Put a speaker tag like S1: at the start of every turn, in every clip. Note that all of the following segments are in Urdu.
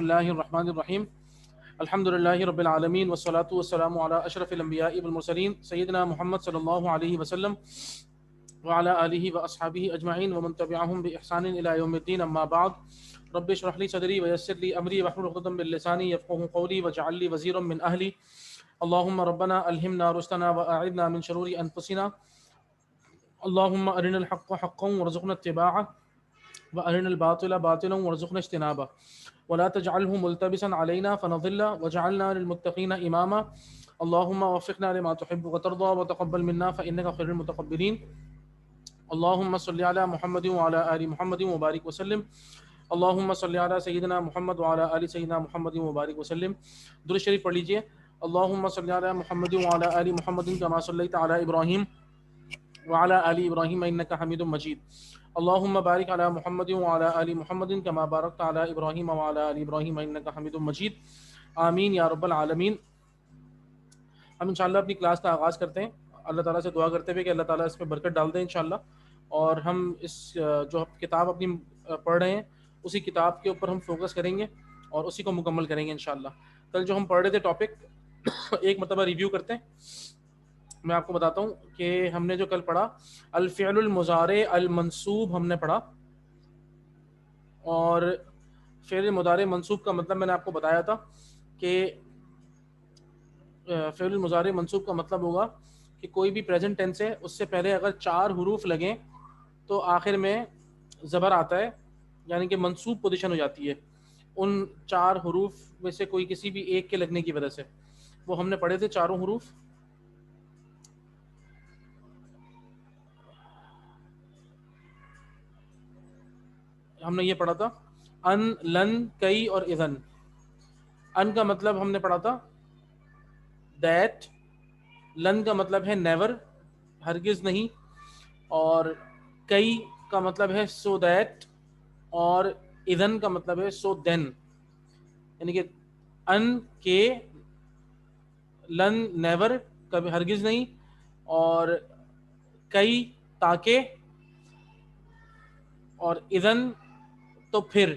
S1: اللہ الرحمن الرحیم الحمد للہ رب العالمین والصلاة والسلام علی اشرف الانبیاء والمرسلین سیدنا محمد صلی اللہ علیہ وسلم وعلی آلہ واصحابہ اجمعین ومن تبعہم بإحسان الی یوم الدین اما بعد رب اشرح لی صدری ویسر لی امری واحلل عقدۃ من لسانی یفقهوا قولی واجعل لی وزیرا من اہلی اللہم ربنا الہمنا رشدنا واعذنا من شرور انفسنا اللہم ارنا الحق حقا وارزقنا اتباعه وارنا الباطل باطلا وارزقنا اجتنابه ولا تجعله ملتبسا علينا فنضل وجعلنا للمتقين اماما اللهم وفقنا لما تحب وترضى وتقبل منا فانك خير المتقبلين اللهم صل على محمد وعلى ال محمد وبارك وسلم اللهم صل على سيدنا محمد وعلى ال سيدنا محمد وبارك وسلم درود شریف پڑھ لیجئے اللهم صل على محمد وعلى ال محمد كما صليت على ابراهيم وعلى ال ابراهيم انك حميد مجيد اللهم بارك على محمد وعلى ال محمد كما باركت على ابراهيم وعلى ال ابراهيم انك حميد مجيد آمین یا رب العالمین۔ ہم انشاءاللہ اپنی کلاس کا آغاز کرتے ہیں اللہ تعالیٰ سے دعا کرتے ہوئے کہ اللہ تعالیٰ اس میں برکت ڈال دیں انشاءاللہ، اور ہم اس جو کتاب اپنی پڑھ رہے ہیں اسی کتاب کے اوپر ہم فوکس کریں گے اور اسی کو مکمل کریں گے انشاءاللہ۔ کل جو ہم پڑھ رہے تھے ٹاپک ایک مرتبہ ریویو کرتے ہیں۔ میں آپ کو بتاتا ہوں کہ ہم نے جو کل پڑھا الفعل المضارع المنصوب ہم نے پڑھا، اور فعل مضارع منصوب کا مطلب میں نے آپ کو بتایا تھا کہ فعل المضارع منصوب کا مطلب ہوگا کہ کوئی بھی پریزنٹ ٹینس ہے اس سے پہلے اگر 4 حروف لگیں تو آخر میں زبر آتا ہے، یعنی کہ منصوب پوزیشن ہو جاتی ہے ان 4 حروف میں سے کوئی کسی بھی ایک کے لگنے کی وجہ سے۔ وہ ہم نے پڑھے تھے چاروں حروف۔ ہم نے یہ پڑھا تھا ان، لن، کئی اور اذن۔ ان کا مطلب ہم نے پڑھا تھا دیٹ، لن کا مطلب ہے نیور، ہرگز نہیں، اور کئی کا مطلب ہے سو دیٹ، اور اذن کا مطلب ہے سو دین، یعنی کہ ان کے، لن نیور کبھی ہرگز نہیں، اور کئی تاکہ، اور اذن تو پھر۔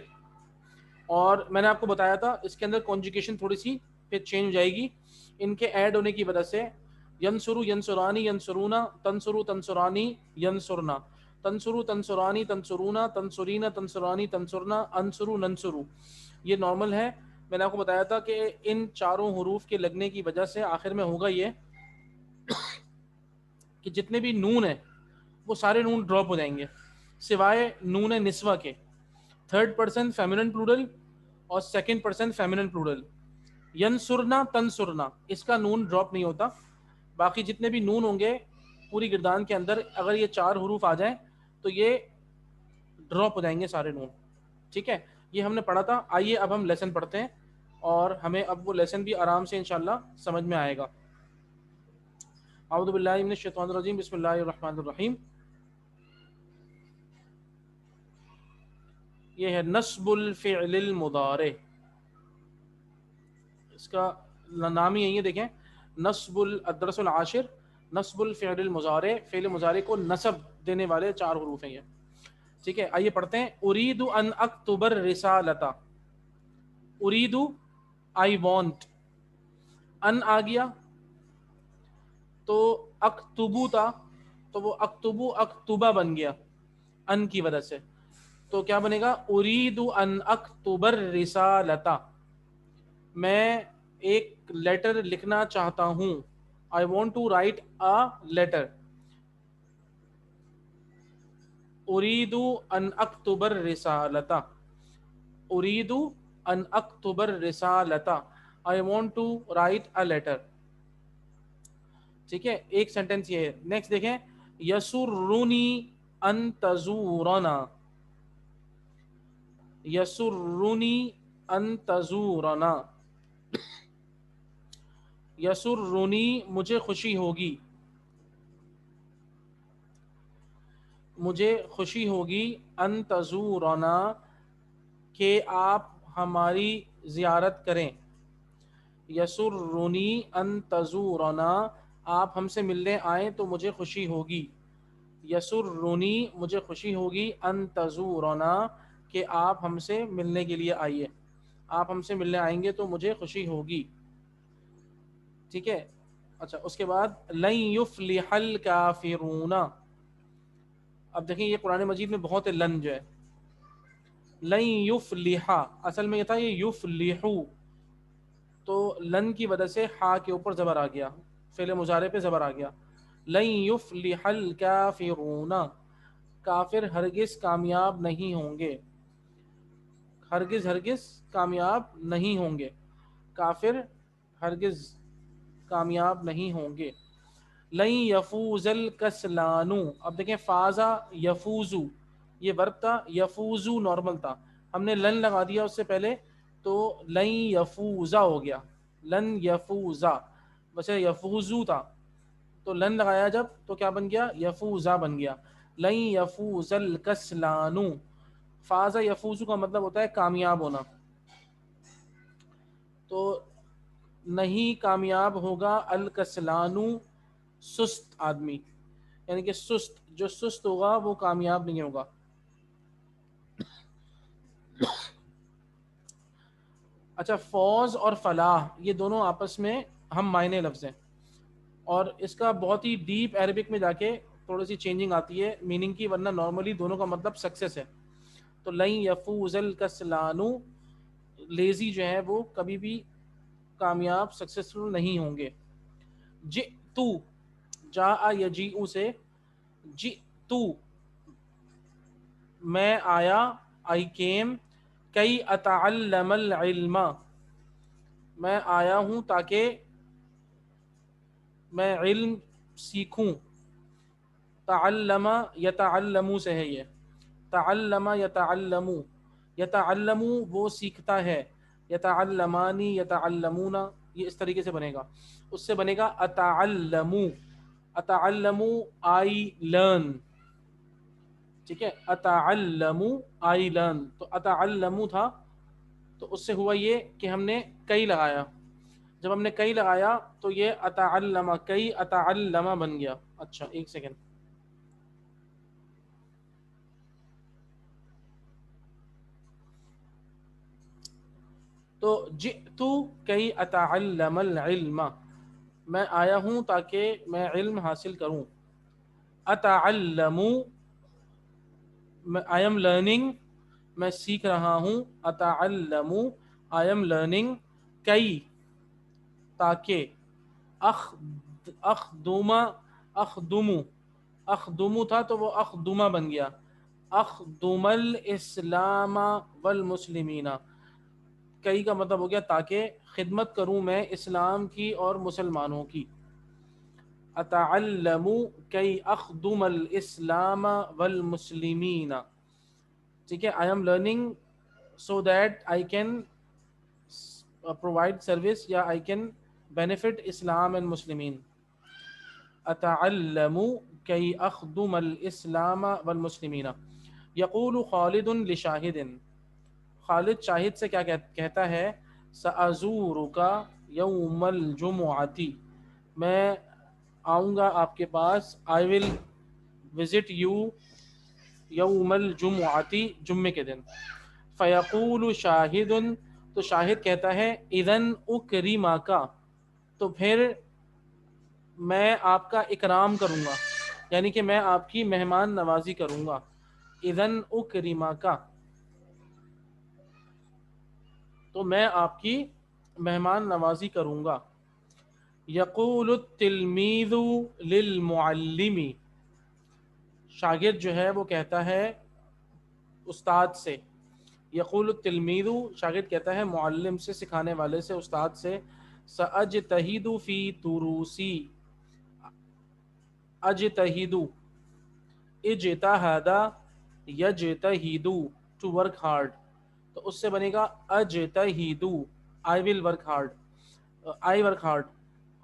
S1: اور میں نے آپ کو بتایا تھا اس کے اندر کانجوگیشن تھوڑی سی پھر چینج ہو جائے گی ان کے ایڈ ہونے کی وجہ سے۔ ینصرو، ینصرانی، ینصرونا، تنصرو، تنصرانی، ینصرنا، تنصرو، تنصرانی، تنصرونا، تنصرینا، تنصرانی، تنصرنا، انصرو، ننصرو۔ یہ نارمل ہے۔ میں نے آپ کو بتایا تھا کہ ان چاروں حروف کے لگنے کی وجہ سے آخر میں ہوگا یہ کہ جتنے بھی نون ہیں وہ سارے نون ڈراپ ہو جائیں گے سوائے نون نسوہ کے، 3rd پرسن فیمنن پلورل اور 2nd پرسن فیمنن پلورل۔ ینصرنا، تنصرنا، اس کا نون ڈراپ نہیں ہوتا، باقی جتنے بھی نون ہوں گے پوری گردان کے اندر اگر یہ 4 حروف آ جائیں تو یہ ڈراپ ہو جائیں گے سارے نون، ٹھیک ہے۔ یہ ہم نے پڑھا تھا۔ آئیے اب ہم لیسن پڑھتے ہیں اور ہمیں اب وہ لیسن بھی آرام سے انشاءاللہ سمجھ میں آئے گا۔ اعوذ باللہ من الشیطان الرجیم، بسم اللہ الرحمن الرحیم۔ یہ ہے نصب الفعل المضارع، اس کا نام ہی یہی ہے، دیکھیں نصب الدرس العاشر، نصب الفعل المضارع، فعل مضارع کو نصب دینے والے 4 حروف ہیں یہ، ٹھیک ہے۔ آئیے پڑھتے ہیں۔ اريد ان اکتب الرسالۃ، اريد آئی وانٹ، ان آ گیا تو اکتبو تھا تو وہ اکتبو اکتبہ بن گیا ان کی وجہ سے، تو کیا بنے گا اريد ان اکتب الرسالۃ، میں ایک لیٹر لکھنا چاہتا ہوں، I want to write a letter، اريد in اکتب الرسالۃ، اريد in اکتب الرسالۃ، I want to write a letter، ٹھیک ہے۔ ایک سینٹنس یہ ہے۔ نیکسٹ دیکھیں، یسرنی ان تزورنا، یسرنی ان تزورنا، یسرنی مجھے خوشی ہوگی، مجھے خوشی ہوگی، ان تزورنا کہ آپ ہماری زیارت کریں، یسرنی ان تزورنا آپ ہم سے ملنے آئیں تو مجھے خوشی ہوگی، یسرنی مجھے خوشی ہوگی، ان تزورنا کہ آپ ہم سے ملنے کے لیے آئیے۔ آپ ہم سے ملنے آئیں گے تو مجھے خوشی ہوگی. ٹھیک ہے. اچھا اس کے بعد لن یفلح الکافرون. اب دیکھیں یہ قرآن مجید میں بہت لن جو ہے لن یفلح، اصل میں یہ تھا یہ یفلحو، تو لن کی وجہ سے ہا کے اوپر زبر آ گیا، فعل مضارع پہ زبر آ گیا. لن یفلح الکافرون، کافر ہرگز کامیاب نہیں ہوں گے، ہرگز ہرگز کامیاب نہیں ہوں گے، کافر ہرگز کامیاب نہیں ہوں گے. لن یفوز الکسلان، اب دیکھیں فازا یفوزو یہ ورب تھا، یفوزو نارمل تھا، ہم نے لن لگا دیا اس سے پہلے تو لن یفوزا ہو گیا، لن یفوزا، ویسے یفوزو تھا تو لن لگایا جب تو کیا بن گیا، یفوزا بن گیا. لن یفوز الکسلان، فازا یفوزو کا مطلب ہوتا ہے کامیاب ہونا، تو نہیں کامیاب ہوگا الکسلانو سست آدمی، یعنی کہ سست، جو سست ہوگا وہ کامیاب نہیں ہوگا. اچھا فوز اور فلاح یہ دونوں آپس میں ہم معنی لفظ ہیں، اور اس کا بہت ہی ڈیپ عربک میں جا کے تھوڑی سی چینجنگ آتی ہے میننگ کی، ورنہ نارملی دونوں کا مطلب سکسیس ہے. تو لن یفوز الکسلان، لیزی جو ہے وہ کبھی بھی کامیاب سکسیسفل نہیں ہوں گے. جئتو، جاء یجیء سے جئتو میں آیا، I came، کئی اتعلم العلم میں آیا ہوں تاکہ میں علم سیکھوں. تعلم یتعلم سے ہے یہ، تعلم یتعلم، یتعلم وہ سیکھتا ہے، یتعلمانی یتعلمون یہ اس طریقے سے بنے گا. اس سے بنے گا اتعلم، اتعلم آئی لرن، ٹھیک ہے، اتعلم آئی لرن، تو اتعلم تھا تو اس سے ہوا یہ کہ ہم نے کئی لگایا، جب ہم نے کئی لگایا تو یہ اتعلم، کئی اتعلم بن گیا. اچھا ایک سیکنڈ، تو جئتو کئی اتعلم العلم، میں آیا ہوں تاکہ میں علم حاصل کروں. اتعلم آئی ایم لرننگ، میں سیکھ رہا ہوں. اتعلم آئی ایم لرننگ، کئی تاکہ، اخدم، اخدم، اخدم تھا تو وہ اخدمہ بن گیا، اخدم الاسلام والمسلمین، کئی کا مطلب ہو گیا تاکہ خدمت کروں میں اسلام کی اور مسلمانوں کی. اتعلم کئی اخدم الاسلام والمسلمین، ٹھیک ہے، I am learning so that I can provide service یا I can benefit Islam and مسلمین. اتعلم کی اخدم الاسلام والمسلمین. یقول خالد لشاہد، خالد شاہد سے کیا کہتا ہے، سأزورک یوم الجمعۃ، میں آؤں گا آپ کے پاس، I will visit you یوم الجمعۃ، جمعے کے دن. فیقول شاہد، تو شاہد کہتا ہے اذن اکرمک، تو پھر میں آپ کا اکرام کروں گا، یعنی کہ میں آپ کی مہمان نوازی کروں گا. اذن اکرمک، تو میں آپ کی مہمان نوازی کروں گا. یقول التلمیذ للمعلم، شاگرد جو ہے وہ کہتا ہے استاد سے، یقول التلمیذ شاگرد کہتا ہے معلم سے، سکھانے والے سے، استاد سے، سأجتہد فی دروسی، اجتہد، اجتہد یجتہد ٹو ورک ہارڈ، تو اس سے بنے گا اجتہد I will work hard, I work hard,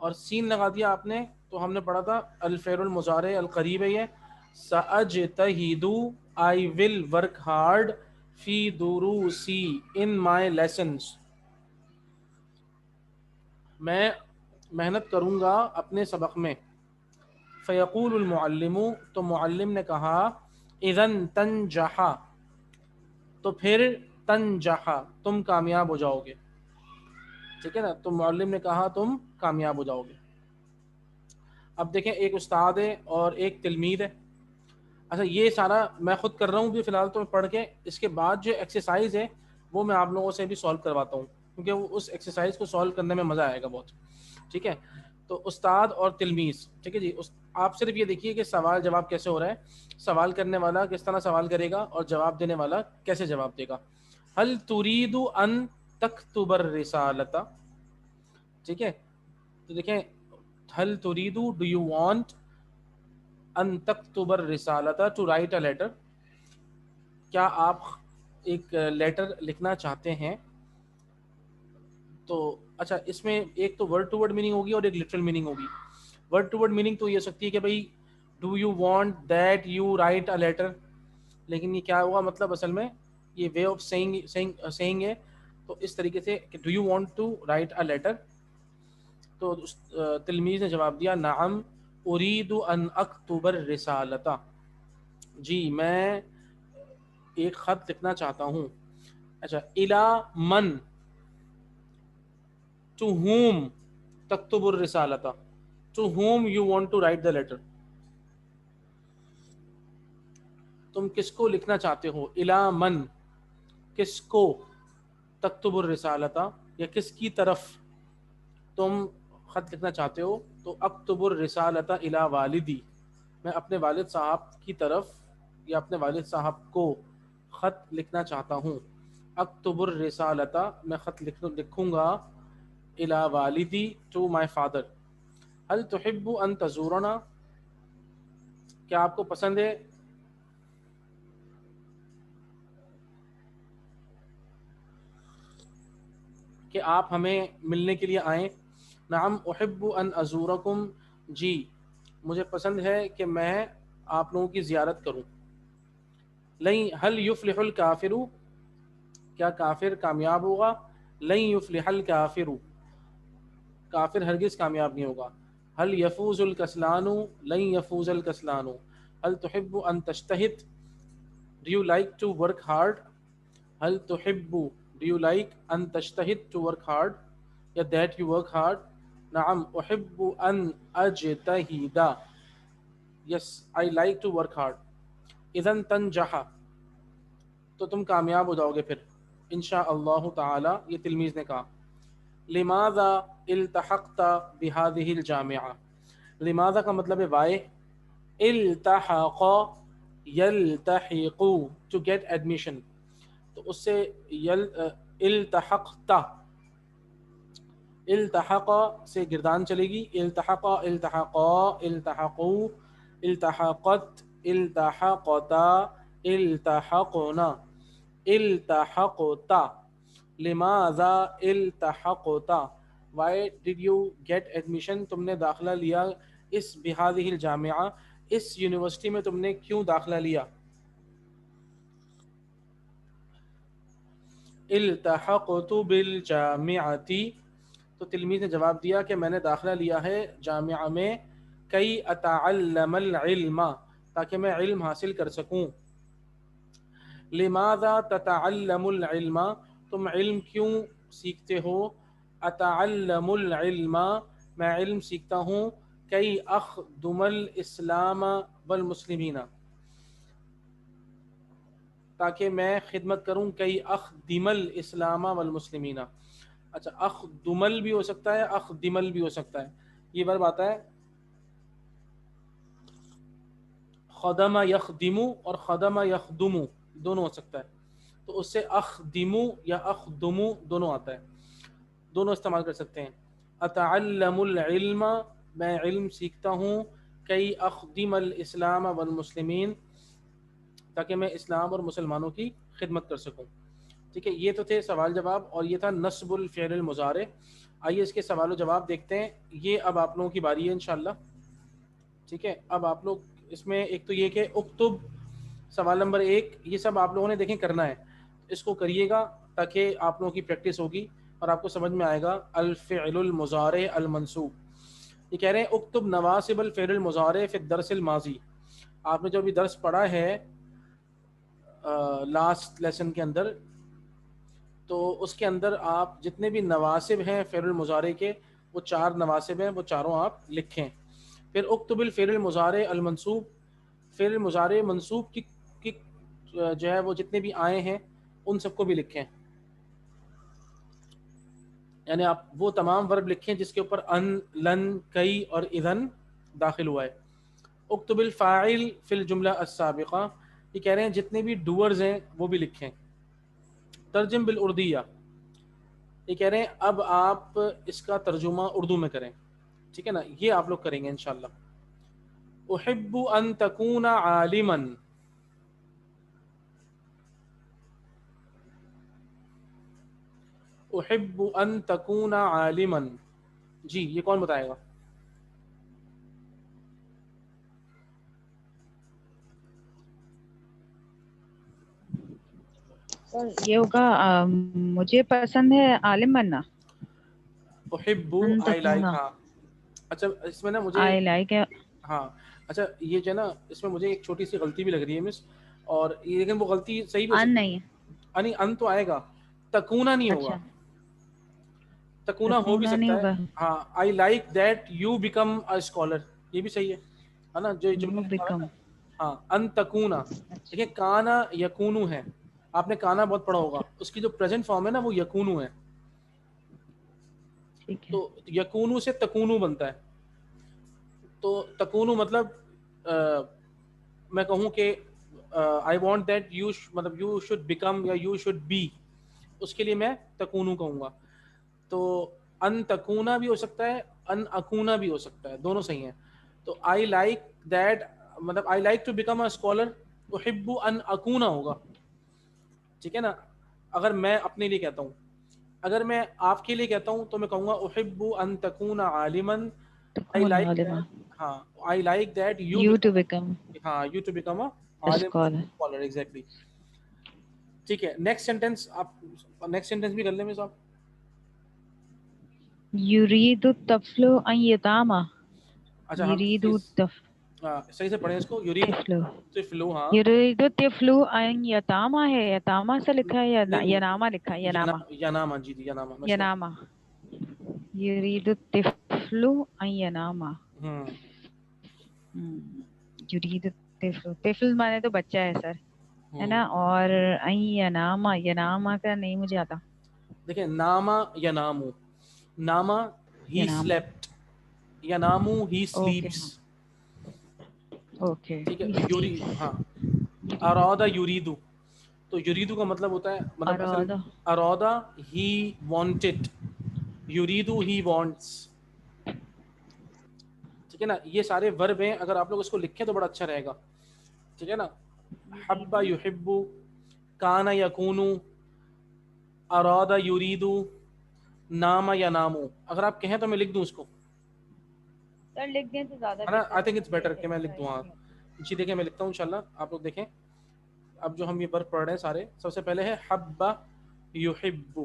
S1: اور سین لگا دیا آپ نے تو ہم نے پڑھا تھا الفعل المضارع القریب ہے یہ، سأجتہد I will work hard فی دروسی in my lessons، میں محنت کروں گا اپنے سبق میں. فیقول المعلم، تو معلم نے کہا اذن تنجح، تو پھر تنجح تم کامیاب ہو جاؤ گے، ٹھیک ہے نا، تو معلم نے کہا تم کامیاب ہو جاؤ گے۔ اب دیکھیں ایک استاد ہے اور ایک تلمید ہے۔ اچھا یہ سارا میں خود کر رہا ہوں بھی فی الحال تو پڑھ کے، اس کے بعد جو ایکسرسائز ہے وہ میں آپ لوگوں سے بھی سولو کرواتا ہوں، کیونکہ وہ اس ایکسرسائز کو سولو کرنے میں مزہ آئے گا بہت، ٹھیک ہے۔ تو استاد اور تلمیذ، ٹھیک ہے جی، آپ صرف یہ دیکھیے کہ سوال جواب کیسے ہو رہا ہے، سوال کرنے والا کس طرح سوال کرے گا اور جواب دینے والا کیسے جواب دے گا۔ هل تريد ان تكتب الرسالة، ٹھیک ہے، تو دیکھیں هل تريد do you want in تكتب الرسالة to write a letter، کیا آپ ایک لیٹر لکھنا چاہتے ہیں۔ تو اچھا اس میں ایک تو ورڈ ٹو ورڈ میننگ ہوگی اور ایک لٹرل میننگ ہوگی۔ ورڈ ٹو ورڈ میننگ تو یہ سکتی ہے کہ بھائی do you want that you write a letter, لیکن یہ کیا ہوا مطلب اصل میں یہ وے آف سیئنگ ہے، تو اس طریقے سے کہ do you want to write a letter, تو تلمیذ نے جواب دیا نعم اريد ان اکتب الرسالة، جی میں ایک خط لکھنا چاہتا ہوں۔ اچھا الی من، to whom تکتب الرسالة، to whom you want to write the letter، تم کس کو لکھنا چاہتے ہو، الی من کس کو، تکتب الرسالة یا کس کی طرف تم خط لکھنا چاہتے ہو، تو اکتب الرسالة الی والدی، میں اپنے والد صاحب کی طرف یا اپنے والد صاحب کو خط لکھنا چاہتا ہوں۔ اکتب الرسالة میں خط لکھوں گا الی والدی ٹو مائی فادر۔ هل تحب ان تزورنا، کیا آپ کو پسند ہے کہ آپ ہمیں ملنے کے لیے آئیں۔ نعم احب ان ازورکم، جی مجھے پسند ہے کہ میں آپ لوگوں کی زیارت کروں۔ لن هل يفلح الکافر، کیا کافر کامیاب ہوگا، لن يفلح الکافر، کافر ہرگز کامیاب نہیں ہوگا۔ هل يفوز الکسلان، لن يفوز الکسلان۔ هل تحب ان تجتہد، do you like to work hard، هل تحب do you like in تجتہد to work hard یا that you work hard۔ نعم احب ان اجتہد، yes I like to work hard۔ اذن تنجح، تو تم کامیاب ہو جاؤ گے پھر انشاء اللہ تعالی، یہ تلمیذ نے کہا۔ لماذا التحقت بهذه الجامعہ، لماذا کا مطلب ہے وائے، التحق یلتحق to get admission، تو اس سے التحقت، التحق سے گردان چلے گی، التحق التحقا التحقوا التحقت التحقتا التحقنا التحقتا۔ لماذا التحقتا، why did you get admission، تم نے داخلہ لیا اس بهذه الجامعہ، اس یونیورسٹی میں تم نے کیوں داخلہ لیا۔ التحقت بالجامعۃ، تو تلمیذ نے جواب دیا کہ میں نے داخلہ لیا ہے جامعہ میں، کئی اتعلم العلم، تاکہ میں علم حاصل کر سکوں۔ لماذا تتعلم العلم، تم علم کیوں سیکھتے ہو، اتعلم العلم میں علم سیکھتا ہوں، کئی اخدم الاسلام والمسلمین، تاکہ میں خدمت کروں، کئی اخدم الاسلام والمسلمین۔ اچھا اخدمل بھی ہو سکتا ہے، اخدمل بھی ہو سکتا ہے، یہ ورب آتا ہے خدم یخدم اور خدم یخدم دونوں ہو سکتا ہے، تو اس سے اخدم یا اخدم دونوں آتا ہے، دونوں استعمال کر سکتے ہیں۔ اتعلم العلم میں علم سیکھتا ہوں، کئی اخدم الاسلام والمسلمین تاکہ میں اسلام اور مسلمانوں کی خدمت کر سکوں۔ ٹھیک ہے، یہ تو تھے سوال جواب، اور یہ تھا نصب الفعل المضارع۔ آئیے اس کے سوال و جواب دیکھتے ہیں، یہ اب آپ لوگوں کی باری ہے انشاءاللہ۔ ٹھیک ہے، اب آپ لوگ اس میں ایک تو یہ کہ اکتب سوال نمبر 1، یہ سب آپ لوگوں نے دیکھیں کرنا ہے، اس کو کریے گا تاکہ آپ لوگوں کی پریکٹس ہوگی اور آپ کو سمجھ میں آئے گا۔ الفعل المضارع المنصوب، یہ کہہ رہے ہیں اکتب نواصب الفعل المضارع فی الدرس الماضی، آپ نے جو ابھی درس پڑھا ہے لاسٹ لیسن کے اندر، تو اس کے اندر آپ جتنے بھی نواسب ہیں فعل المضارع کے، وہ 4 نواسب ہیں، وہ چاروں آپ لکھیں. پھر اکتب الفعل المضارع المنصوب، فعل المضارع منصوب کی جو ہے وہ جتنے بھی آئے ہیں ان سب کو بھی لکھیں. یعنی آپ وہ تمام ورب لکھیں جس کے اوپر ان، لن، کئی اور اذن داخل ہوا ہے. اکتب الفاعل فی الجملہ السابقہ، یہ کہہ رہے ہیں جتنے بھی ڈوئرز ہیں وہ بھی لکھیں. ترجم بالاردیہ، یہ کہہ رہے ہیں اب آپ اس کا ترجمہ اردو میں کریں. ٹھیک ہے نا، یہ آپ لوگ کریں گے انشاءاللہ. احب ان تکون عالما، احب ان تکون عالما. جی یہ کون بتائے گا؟
S2: سر یہ ہوگا مجھے پسند ہے عالم بننا.
S1: احب
S2: ان
S1: آئی لائک.
S2: تکونا،
S1: ہاں اچھا اس میں نا مجھے،
S2: آئی لائک.
S1: ہاں اچھا یہ جو ہے نا اس میں مجھے ایک چھوٹی سی غلطی بھی لگ رہی ہے مس، اور لیکن وہ غلطی صحیح بھی ہو
S2: ان
S1: سکتی
S2: نہیں ہے.
S1: ہے. نہیں ان تو آئے گا، تکونا نہیں ہوگا.
S2: اچھا
S1: تکونا ہو بھی
S2: تکونا نہیں
S1: سکتا ہے.
S2: ہوگا.
S1: ہاں I like that you become a scholar, یہ بھی صحیح ہے نا جو جملہ
S2: یو
S1: لکھا ہوا ہے
S2: بیکم.
S1: نا. ہاں ان تکونا،
S2: اچھا
S1: دیکھیں کانا یکونو ہے، آپ نے کانا بہت پڑھا ہوگا، اس کی جو پریزنٹ فارم ہے نا وہ یکونو ہے.
S2: ٹھیک ہے.
S1: تو یکونو سے تکونو بنتا ہے. تو تکونو مطلب میں کہوں کہ آئی وانٹ دیٹ یو، مطلب یو شوڈ بیکم یا یو شوڈ بی، اس کے لیے میں تکونو کہوں گا. تو ان تکونا بھی ہو سکتا ہے، ان اکونا بھی ہو سکتا ہے، دونوں صحیح ہیں. تو آئی لائک دیٹ، مطلب I like to become a scholar, احب ان اکونا ہوگا. ٹھیک ہے نا. اگر میں اپنے لیے کہتا ہوں، اگر میں آپ کے لیے کہتا ہوں تو میں کہوں گا احب ان تکون عالما، آئی
S2: تکون
S1: لائک
S2: عالما.
S1: دیٹ. ہاں I like that you
S2: you to
S1: become,
S2: become
S1: ہاں یو ٹو بیکم اے عالم
S2: اسکالر.
S1: اسکالر. ایگزیکٹلی. ٹھیک ہے نیکسٹ سینٹینس، آپ نیکسٹ سینٹینس بھی کر لیں صاحب.
S2: یرید الطفل ان یتاما.
S1: اچھا ہم
S2: یرید
S1: صحیح سے پڑھیں اس کو. یرید
S2: الطفل،
S1: طفل، ہاں
S2: یرید الطفل ان یتاما ہے، یتاما سے لکھا ہے یا
S1: نہیں
S2: یناما لکھا ہے؟ یناما.
S1: یناما، جی جی یناما میں اس کو.
S2: یناما. یرید الطفل ان یناما.
S1: ہوں
S2: یرید الطفل، طفل مانے تو بچہ ہے سر، ہے نا.
S1: ہوں
S2: اور ان یناما، یناما کا نہیں مجھے آتا.
S1: دیکھیں ناما ینامو، ناما ہی
S2: یناما.
S1: سلیپٹ، ینامو ہی
S2: اوکے
S1: سلیپس.
S2: ہاں. اوکے.
S1: ٹھیک ہے. یوری، ہاں ارادہ یریدو، تو یریدو کا مطلب ہوتا ہے، مطلب اصل
S2: ارادہ.
S1: ارادہ ہی وانٹڈ، یریدو ہی وانٹس. ٹھیک ہے نا. یہ سارے ورب ہیں، اگر آپ لوگ اس کو لکھیں تو بڑا اچھا رہے گا. ٹھیک ہے نا. حب
S2: یریدو.
S1: یحب، کان یکون، اراد یرید، نام ینامو. اگر آپ کہیں تو میں لکھ دوں اس کو،
S2: سر لکھ دیں تو زیادہ
S1: ہے نا.
S2: بہتر
S1: آئی
S2: ہے،
S1: تھنک اٹس
S2: مجھے
S1: بیٹر کہ میں لکھ
S2: ایکسٹرا
S1: دوں.
S2: علم
S1: ہاں
S2: نہیں ہوتا.
S1: جی دیکھیں میں لکھتا ہوں انشاءاللہ، آپ لوگ دیکھیں. اب جو ہم یہ ورب پڑھ رہے ہیں سارے، سب سے پہلے ہے حب یحب،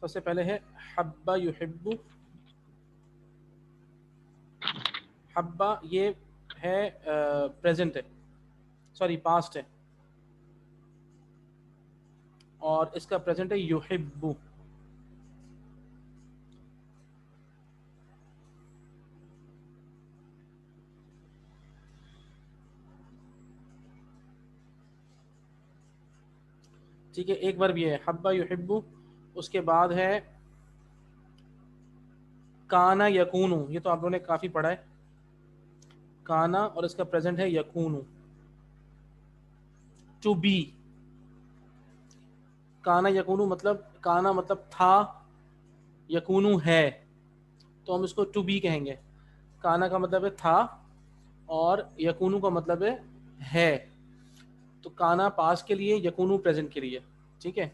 S1: سب سے پہلے ہے حب یحب. حبا یہ ہے پریزنٹ ہے، سوری پاسٹ ہے، اور اس کا پریزنٹ ہے یحب. ٹھیک ہے. ایک ورب یہ ہے حبا یحب. اس کے بعد ہے کانا یکونو، یہ تو آپ لوگوں نے کافی پڑھا ہے. کانا اور اس کا پریزنٹ ہے یکونو، ٹو بی. کانا یکونو مطلب، کانا مطلب تھا، یکونو ہے، تو ہم اس کو ٹو بی کہیں گے. کانا کا مطلب ہے تھا، اور یکونو کا مطلب ہے. تو کانا پاس کے لیے، یکونو پریزنٹ کے لیے. ٹھیک ہے.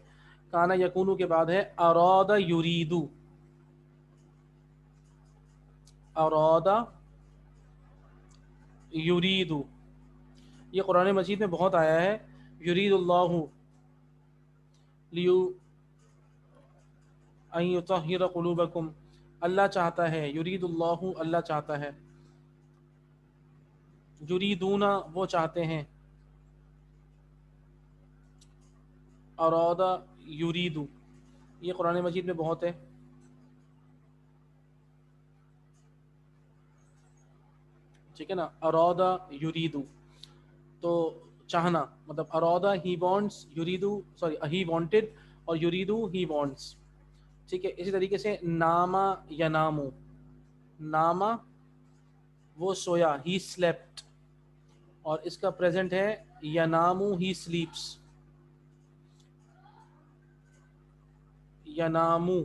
S1: کانا یکونو کے بعد ہے اراد یریدو، اراد یریدو. یہ قرآن مجید میں بہت آیا ہے. یرید اللہ لیو ان یطہر قلوبکم، اللہ چاہتا ہے، یرید اللہ اللہ چاہتا ہے، یریدون وہ چاہتے ہیں، ارادا یریدو، یہ قرآن مجید میں بہت ہے. ٹھیک ہے نا، ارادا یریدو تو چاہنا، مطلب ارادا ہی وانٹس، یریدو سوری ہی وانٹڈ، اور یریدو ہی وانٹس. ٹھیک ہے، اسی طریقے سے ناما ینامو، ناما وہ سویا، ہی سلیپٹ، اور اس کا پریزنٹ ہے ینامو ہی سلیپس، ینامو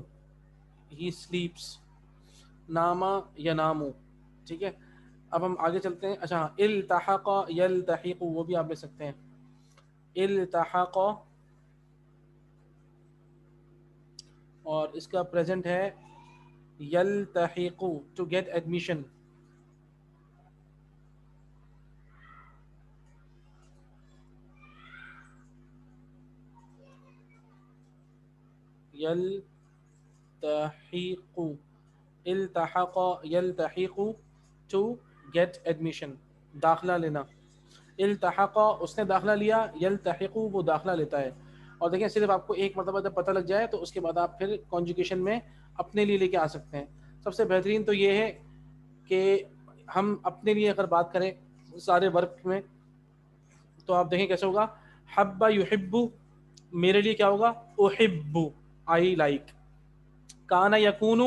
S1: ہی سلیپس، ناما ینامو. ٹھیک ہے، اب ہم آگے چلتے ہیں. اچھا، التحق یلتحق، وہ بھی آپ لے سکتے ہیں. التحق اور اس کا پریزنٹ ہے یلتحق، ٹو گیٹ ایڈمیشن. یلتحق، التحق یلتحق، ٹو گیٹ ایڈمیشن، داخلہ لینا. التحق اس نے داخلہ لیا، یلتحق وہ داخلہ لیتا ہے. اور دیکھیں صرف آپ کو ایک مرتبہ جب پتہ لگ جائے تو اس کے بعد آپ پھر کانجوگیشن میں اپنے لیے لے کے آ سکتے ہیں. سب سے بہترین تو یہ ہے کہ ہم اپنے لیے اگر بات کریں سارے ورک میں تو آپ دیکھیں کیسے ہوگا. حب یحب، میرے لیے کیا ہوگا؟ احب، آئی لائک. کانا یکون،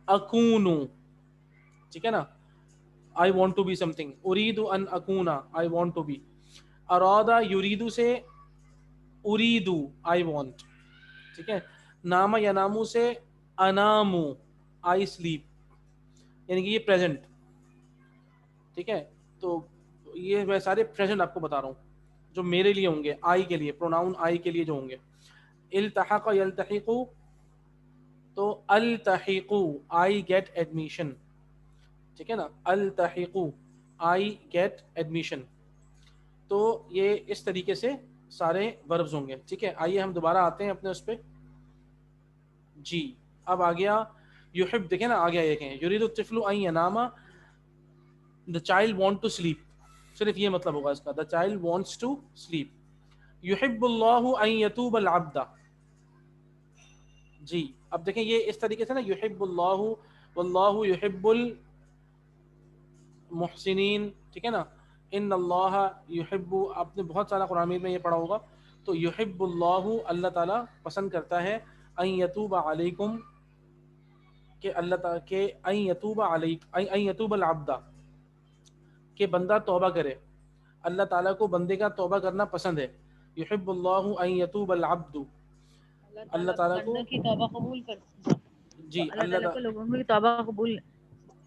S1: اکون، ٹھیک ہے نا، I want to be something. اریدو in اکونا، I want to be. ارادا یریدو سے اریدو، I want. ٹھیک ہے، ناما ینامو سے انامو، I sleep، یعنی کہ یہ پریزنٹ. ٹھیک ہے، تو یہ میں سارے پریزنٹ آپ کو بتا رہا ہوں جو میرے لیے ہوں گے، آئی کے لیے، پروناؤن آئی کے لیے جو ہوں گے. التحق یلتحق، تو التحق آئی گیٹ ایڈمیشن. ٹھیک ہے نا، التحق آئی گیٹ ایڈمیشن. تو یہ اس طریقے سے سارے وربز ہوں گے. ٹھیک ہے، آئیے ہم دوبارہ آتے ہیں اپنے اس پہ. جی اب آ گیا یحب، دیکھیں نا آ گیا، یہ کہیں یرید الطفل ان ینام، the child want to sleep، صرف یہ مطلب ہوگا اس کا، the child wants to sleep. یحب اللہ ان یتوب العبد. جی اب دیکھیں یہ اس طریقے سے نا، یحب اللہ واللہ یحب المحسنین. ٹھیک ہے نا، ان اللہ یحب، آپ نے بہت سارا قرآن میں یہ پڑھا ہوگا. تو یحب اللہ، اللہ تعالیٰ پسند کرتا ہے، ان یتوب علیکم، کہ اللہ تعالیٰ کہ ان یتوب علیکم، ان یتوب العبد، کہ بندہ توبہ کرے. اللہ تعالیٰ کو بندے کا توبہ کرنا پسند ہے. یحب اللہ ان یتوب العبد، اللہ تعالیٰ کو
S2: بندہ کی توبہ قبول کرتا ہے، تو
S1: جی
S2: اللہ
S1: اللہ
S2: تعالیٰ کو
S1: تعالیٰ
S2: لوگوں کی توبہ قبول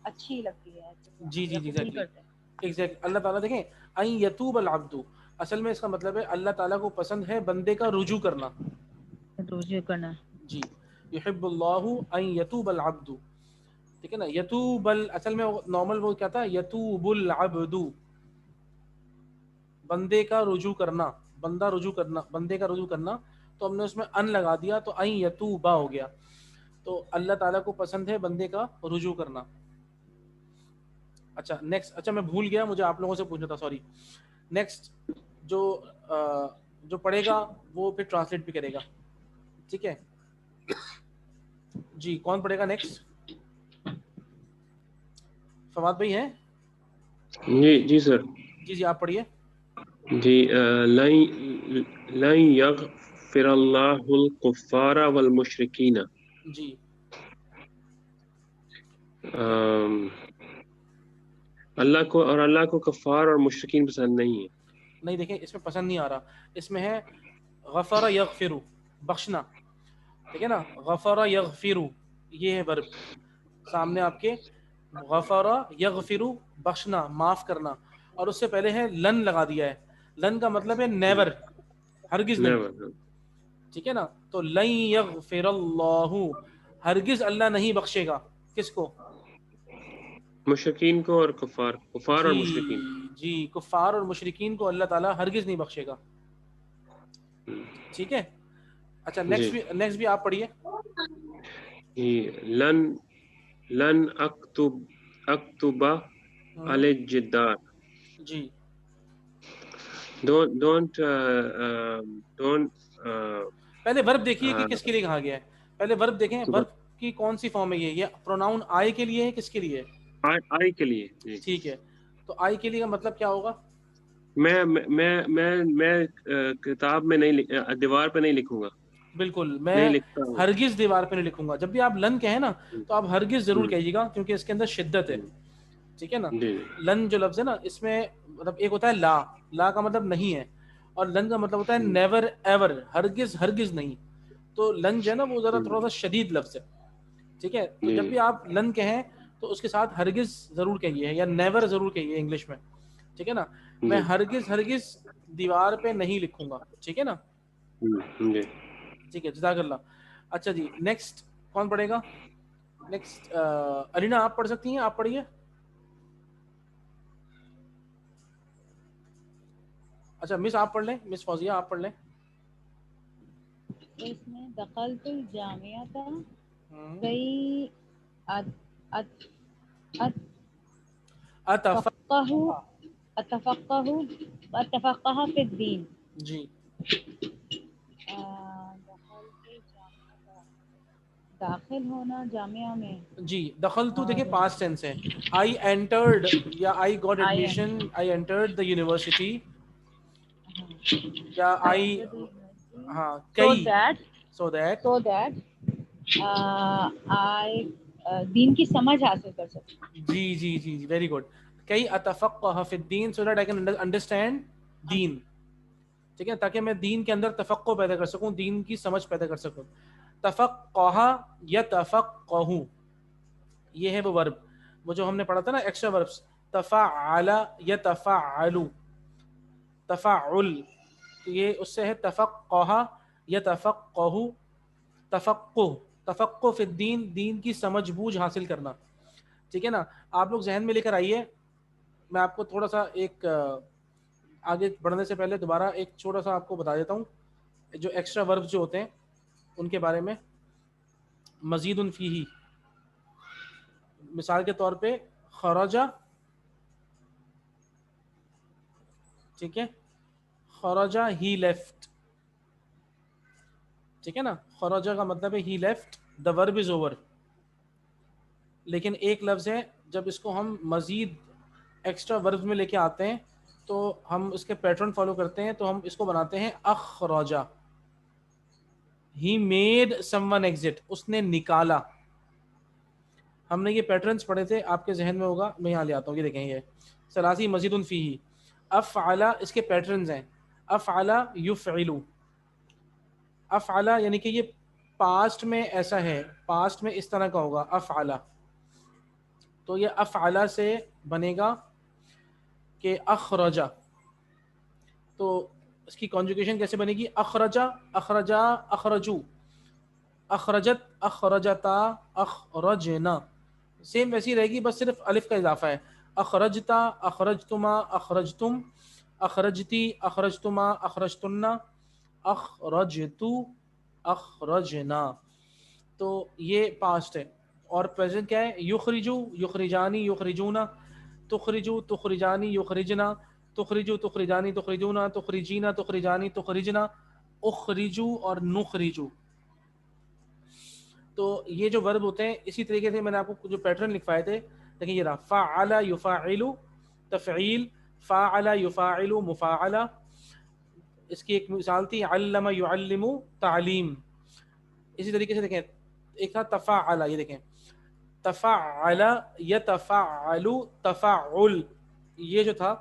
S2: اچھی لگتی ہے،
S1: جی جی جی
S2: قبول
S1: ایگزیکٹلی
S2: کرتے ہیں.
S1: ایگزیکٹ اللہ تعالیٰ دیکھیں ان یتوب العبد، اصل میں اس کا مطلب ہے اللہ تعالیٰ کو پسند ہے بندے کا رجوع کرنا.
S2: رجوع کرنا.
S1: جی یحب اللہ ان یتوب العبد. ٹھیک ہے نا، یتوب اصل میں نارمل وہ کیا تھا، یتوب العبد، بندے کا رجوع کرنا، بندہ رجوع کرنا، بندے کا رجوع کرنا. تو ہم نے اس میں ان لگا دیا تو ان یتوبا ہو گیا. تو اللہ تعالیٰ کو پسند ہے بندے کا رجوع کرنا. اچھا نیکسٹ، اچھا میں بھول گیا، مجھے آپ لوگوں سے پوچھنا تھا، سوری. نیکسٹ جو پڑھے گا وہ پھر ٹرانسلیٹ بھی کرے گا. ٹھیک ہے جی، کون پڑھے گا نیکسٹ؟ فواد بھائی ہیں؟
S3: جی جی سر.
S1: جی جی آپ پڑھیے.
S3: جی لن یغفر اللہ الکفار والمشرکین.
S1: جی
S3: اللہ کو کفار اور مشرکین پسند نہیں ہے.
S1: نہیں دیکھیں اس میں پسند نہیں آ رہا، اس میں ہے غفر یغفر، بخشنا. ٹھیک ہے نا، غفر یغفر یہ ہے ورب سامنے آپ کے، غفر یغفر بخشنا، معاف کرنا. اور اس سے پہلے ہے لن لگا دیا ہے. لن کا مطلب ہے نیور، ہرگز نہیں. ٹھیک ہے نا، تو لن یغفر اللہ، ہرگز اللہ نہیں بخشے گا. کس کو؟
S3: مشرکین کو اور کفار اور مشرکین.
S1: جی کفار اور مشرکین کو اللہ تعالیٰ ہرگز نہیں بخشے گا. ٹھیک ہے، اچھا نیکسٹ بھی آپ پڑھیے.
S3: لن اکتب علی الجدار.
S1: جی
S3: don't
S1: پہلے ورب دیکھیے کہ کس کے لیے کہا گیا ہے. پہلے ورب دیکھیں, ورب کی کون سی فارم ہے یہ پروناؤن آئی کے لیے ہے, کس کے لیے؟
S3: آئی کے لیے. جی
S1: ٹھیک ہے, تو آئی کے لیے کا مطلب کیا ہوگا؟
S3: میں کتاب میں نہیں, دیوار پہ نہیں لکھوں گا.
S1: بالکل,
S3: نہیں
S1: میں
S3: لکھتا ہوں.
S1: ہرگز دیوار پہ نہیں لکھوں گا. جب بھی آپ لن کہیں نا تو آپ ہرگز ضرور کہیے گا, کیونکہ اس کے اندر شدت ہے. ٹھیک ہے نا,
S3: جی
S1: لن جو لفظ ہے نا, اس میں مطلب ایک ہوتا ہے لا, لا کا مطلب نہیں ہے, اور لن کا مطلب ہوتا ہے نیور ایور, ہرگز ہرگز نہیں. تو لن جو ہے نا وہ ذرا تھوڑا سا شدید لفظ ہے. ٹھیک ہے, تو جب بھی آپ لن کہیں تو اس کے ساتھ ہرگز ضرور کہیے یا نیور ضرور کہیے انگلش میں. ٹھیک ہے نا, میں ہرگز ہرگز دیوار پہ نہیں لکھوں گا. ٹھیک ہے نا,
S3: جی.
S1: ٹھیک ہے, جزاک اللہ. اچھا جی, نیکسٹ کون پڑھے گا؟ نیکسٹ ارینا آپ پڑھ سکتی ہیں, آپ پڑھیے. اچھا مس آپ پڑھ لیں, مس فوزیہ آپ پڑھ لیں.
S2: اس میں دخلت الجامعہ تھا کئی اتفقہ فی الدین.
S1: جی
S2: داخل ہونا جامعہ میں.
S1: جی, دخلتو دیکھیں
S2: اور
S1: پاسٹ ٹینس ہے. آئی انٹرڈ یا I got
S2: I
S1: admission, I entered the university, یا آئی, ہاں کئی, سو دیٹ
S2: آئی دین کی سمجھ حاصل کر سکتے.
S1: جی جی جی جی, ویری گڈ. کئی اتفقہ فی الدین, so that I can understand then. ٹھیک ہے, تاکہ میں دین کے اندر تفقہ پیدا کر سکوں, دین کی سمجھ پیدا کر سکوں. تفقہ یتفقہ, یہ ہے وہ ورب, وہ جو ہم نے پڑھا تھا نا ایکسٹرا وربس, تفعل یتفعل, تفعل, یہ اس سے ہے تفقہ یتفقہ, تفقہ, تفقہ فی الدین, دین کی سمجھ بوجھ حاصل کرنا. ٹھیک ہے نا, آپ لوگ ذہن میں لے کر آئیے. میں آپ کو تھوڑا سا ایک آگے بڑھنے سے پہلے دوبارہ ایک چھوٹا سا آپ کو بتا دیتا ہوں جو ایکسٹرا وربس جو ہوتے ہیں ان کے بارے میں. مزید فیہ, مثال کے طور پہ خرجہ, ٹھیک ہے, خرجہ ہی لیفٹ. ٹھیک ہے نا, خرجہ کا مطلب ہے ہی لیفٹ, دا ورب از اوور. لیکن ایک لفظ ہے جب اس کو ہم مزید ایکسٹرا ورب میں لے کے آتے ہیں تو ہم اس کے پیٹرن فالو کرتے ہیں, تو ہم اس کو بناتے ہیں اخرجہ. He made someone exit, اس نے نکالا. ہم نے یہ پیٹرنز پڑھے تھے, آپ کے ذہن میں ہوگا, میں یہاں لے آتا ہوں, یہ دیکھیں, یہ ثلاثی مزید فیہ, افعل اس کے پیٹرنز ہیں. افعل یفعل, افعل یعنی کہ یہ پاسٹ میں ایسا ہے, پاسٹ میں اس طرح کا ہوگا افعل. تو یہ افعل سے بنے گا کہ اخرجہ, تو اس کی کانجوگیشن کیسے بنے گی؟ اخرجہ, اخرجا, اخرجو, اخرجت, اخرجتا, اخرجنا, سیم ویسی رہے گی, بس صرف الف کا اضافہ ہے. اخرجتا, اخرجتما, اخرجتم, اخرجتی, اخرجتما, اخرجتن, اخرجتو, اخرجنا. تو یہ پاسٹ ہے. اور پریزنٹ کیا ہے؟ یخرجو, یخرجانی, یخرجونا, تخرجو, تخرجانی, یخرجنا, تخرجو, تخرجانی, تخرجونا, تخرجینا, تخرجانی, تخرجنا, اخرجو اور نخرجو. تو یہ جو ورب ہوتے ہیں اسی طریقے سے میں نے آپ کو جو پیٹرن لکھوائے تھے, لیکن یہ رہا فعل یفعل تفعیل, فاعل یفاعل مفاعلہ. اس کی ایک مثال تھی علم یعلم تعلیم. اسی طریقے سے دیکھیں ایک تھا تفاعل, یہ دیکھیں تفعل یتفعل تفعل, یہ جو تھا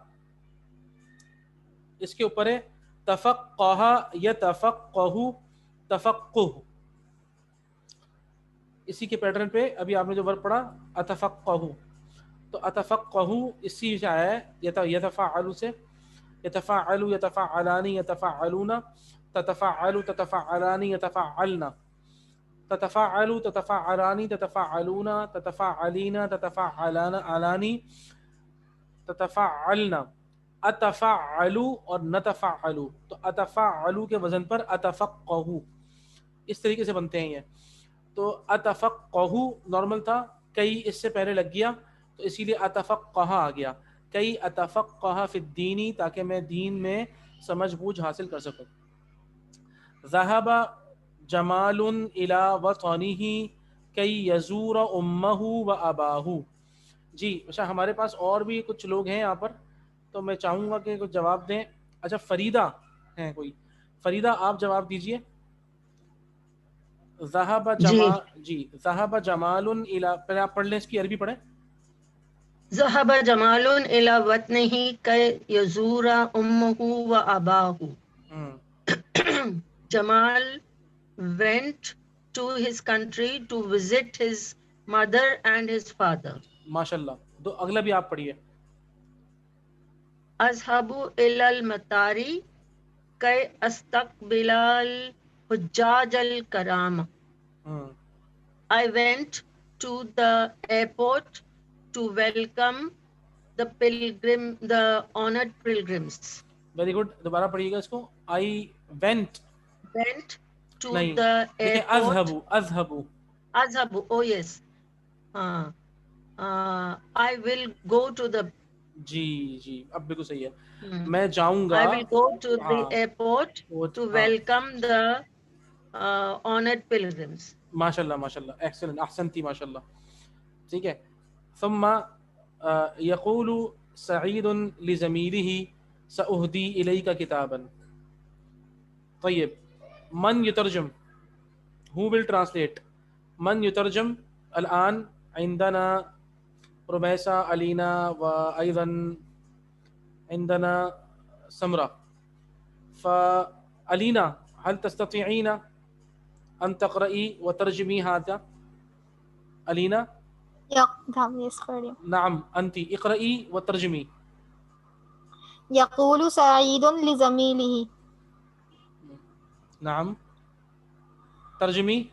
S1: اس کے اوپر ہے تفقہ یتفقہ تفقہ. اسی کے پیٹرن پہ ابھی آپ نے جو ورب پڑھا اتفقہ, تو اتفقہ اسی سے آیا ہے یتفعل سے, یتفعل, یتفعلان, یتفعلون, تتفعل, تتفعلان, یتفعلن, تتفعل, تتفعلان, تتفعلون, تتفعلین, تتفعلان, علانی, تتفعلن, اتفعل اور نتفعل. تو اتفعل کے وزن پر اتفقہ, اس طریقے سے بنتے ہیں یہ. تو اتفقہ نارمل تھا, کئی اس سے پہلے لگ گیا تو اسی لیے اتفقہ آ گیا. کئی اتفقہ فی الدینی, تاکہ میں دین میں سمجھ بوجھ حاصل کر سکوں. ذهب جمال الى وطنه کی یزور امہ و اباہ. جی اچھا ہمارے پاس اور بھی کچھ لوگ ہیں یہاں پر تو میں چاہوں گا کہ کچھ جواب دیں. اچھا فریدہ ہیں کوئی؟ فریدہ آپ جواب دیجئے. ذہب
S4: جی
S1: جمال، جی ذہب جمال الى، پہلے آپ پڑھ لیں اس کی عربی پڑھیں.
S4: ذهب جمال إلى وطنه كي يزور أمه وأباه. Jamal went to his country to visit his mother and his father.
S1: ماشاء اللہ. دو اگلا بھی آپ پڑھیے.
S4: أذهب إلى المطار كي أستقبل الحجاج الكرام. I went to the airport to welcome the honored pilgrims.
S1: Very good. دوبارہ پڑھیے گا اس کو. آئی وینٹ،
S4: Went to
S1: نہیں
S4: the
S1: دیکھیں
S4: airport.
S1: اذهب.
S4: Azhabu, oh yes. I will go to the.
S1: جی جی اب بالکل صحیح ہے. میں جاؤں گا.
S4: I will go to the
S1: ہاں
S4: airport to welcome the honored pilgrims.
S1: ماشاء اللہ ماشاء اللہ، ایکسلنٹ، احسنتی ماشاء اللہ. ٹھیک ہے. ثم یقول سعید لزمیلہ سأہدی الیک کتابا. طیب من یترجم؟ who will translate؟ من یترجم؟ الآن عندنا رمیسہ، علینا، وأيضا عندنا سمرة. فعلينا هل تستطيعين أن تقرأي وترجمي هذا؟ علينا؟ نعم أنت اقرأي وترجمي.
S5: يقول سعيد لزميله.
S1: نعم ترجمي.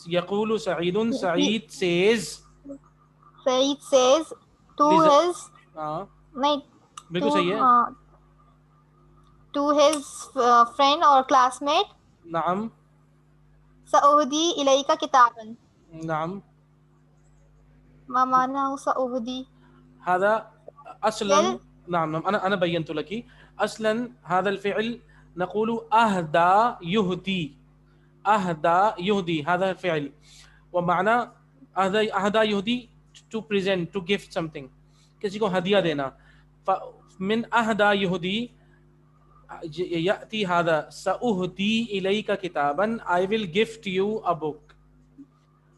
S1: يقول سعيد، سعيد says،
S5: Saeed says to his
S1: بالکل صحیح ہے.
S5: to his friend or classmate.
S1: نعم
S5: سأهدي إليك كتابا.
S1: نعم.
S5: ما معنى سأهدي؟
S1: هذا أصلا، نعم أنا بينت لك. أصلا هذا الفعل نقول أهدى يهدي، أهدى يهدي هذا الفعل، ومعنى أهدى يهدي to present، to gift something، کسی کو ہدیہ دینا. من أهدى يهدي يأتي هذا سأهدي إليك كتابا، I will gift you a book.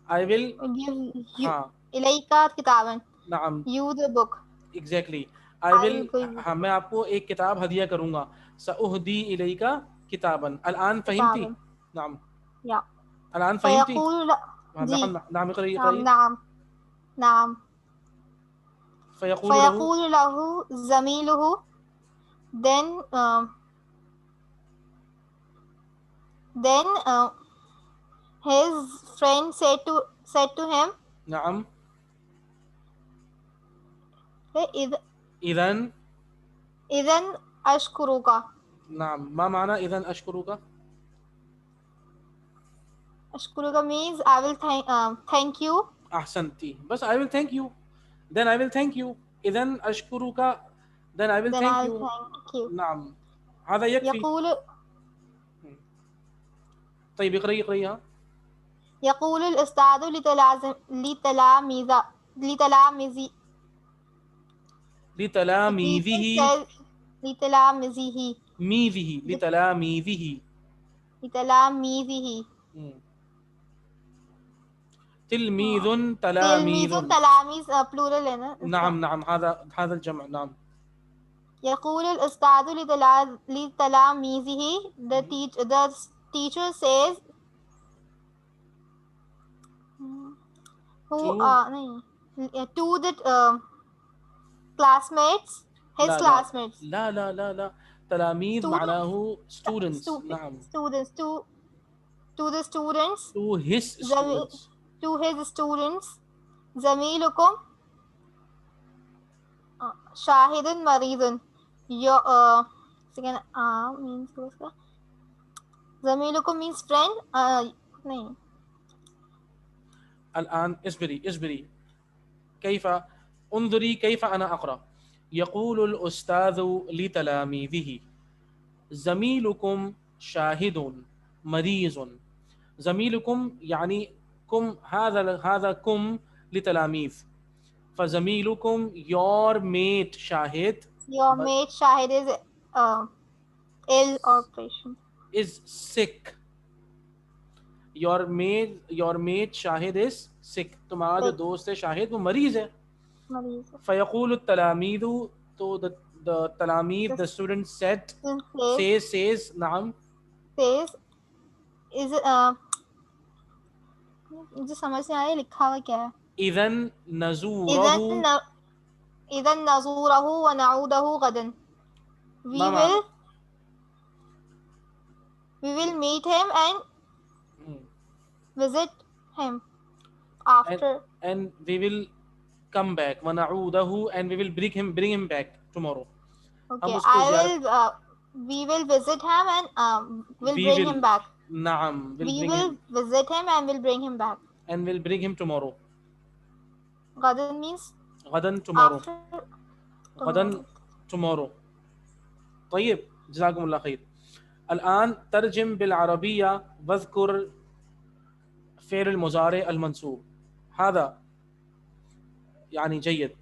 S1: I will
S5: give you إليك كتابا.
S1: نعم
S5: you the book.
S1: exactly. I will، ہاں میں آپ کو ایک کتاب ہدیہ کروں گا. سأهدي إليك كتابا. الآن فهمتي؟ نعم. الآن فهمتي؟
S5: فيقول
S1: نعم اقرأي.
S5: نعم.
S1: فيقول
S5: له زميله، then his friend said to him.
S1: نعم. إذن
S5: أشكرك.
S1: نعم. ما معنى إذن أشكرك؟
S5: أشكرك means I will thank you.
S1: أحسنتي. بس I will thank you. Then I will thank you. إذن أشكرك. Then I will thank you. نعم هذا يكفي.
S5: يقول
S1: طيب اقرأيها.
S5: يقول الأستاذ لتلاميذه.
S1: تلميذ
S5: تلاميذ plural ہے نا.
S1: نعم هذا الجمع. نعم.
S5: يقول الأستاذ لتلاميذه. The teacher says to the classmates. His classmates.
S1: Law تلاميذ معناه students. نعم.
S5: Students. To the students.
S1: To his students.
S5: To his students. زميلكم شاهد مريض. means زميلكم means friend. نہیں.
S1: الآن اصبري كيف انظري كيف أنا أقرأ. يقول الأستاذ لتلاميذه زميلكم شاهد مريض. زميلكم يعني كم، هذا كم لتلاميذ، فزميلكم your mate Shahid
S5: Your mate Shahid is ill or patient.
S1: is sick. your mate Shahid is sick. تمہارا جو
S5: Sick.
S1: دوست ہے شاہد وہ مریض ہے.
S5: مریض.
S1: فیقول التلاميذ، تو the تلاميذ the students says نعم
S5: says is مجھے سمجھ نہیں آیا لکھا ہوا کیا ہے.
S1: إذن نزوره
S5: إذا نزوره ونعوده غدا. We will meet him and visit him after.
S1: and we will come back. ونعوده and we will bring him back tomorrow.
S5: Okay, we will visit him and we'll bring him back.
S1: نعم
S5: We will visit him and we'll bring him back.
S1: and we'll bring him tomorrow.
S5: غدا means
S1: غدا tomorrow.
S5: after.
S1: غدا tomorrow. طيب جزاكم الله خير. الآن ترجم بالعربية واذكر فعل المضارع المنصوب. هذا يعني جيد.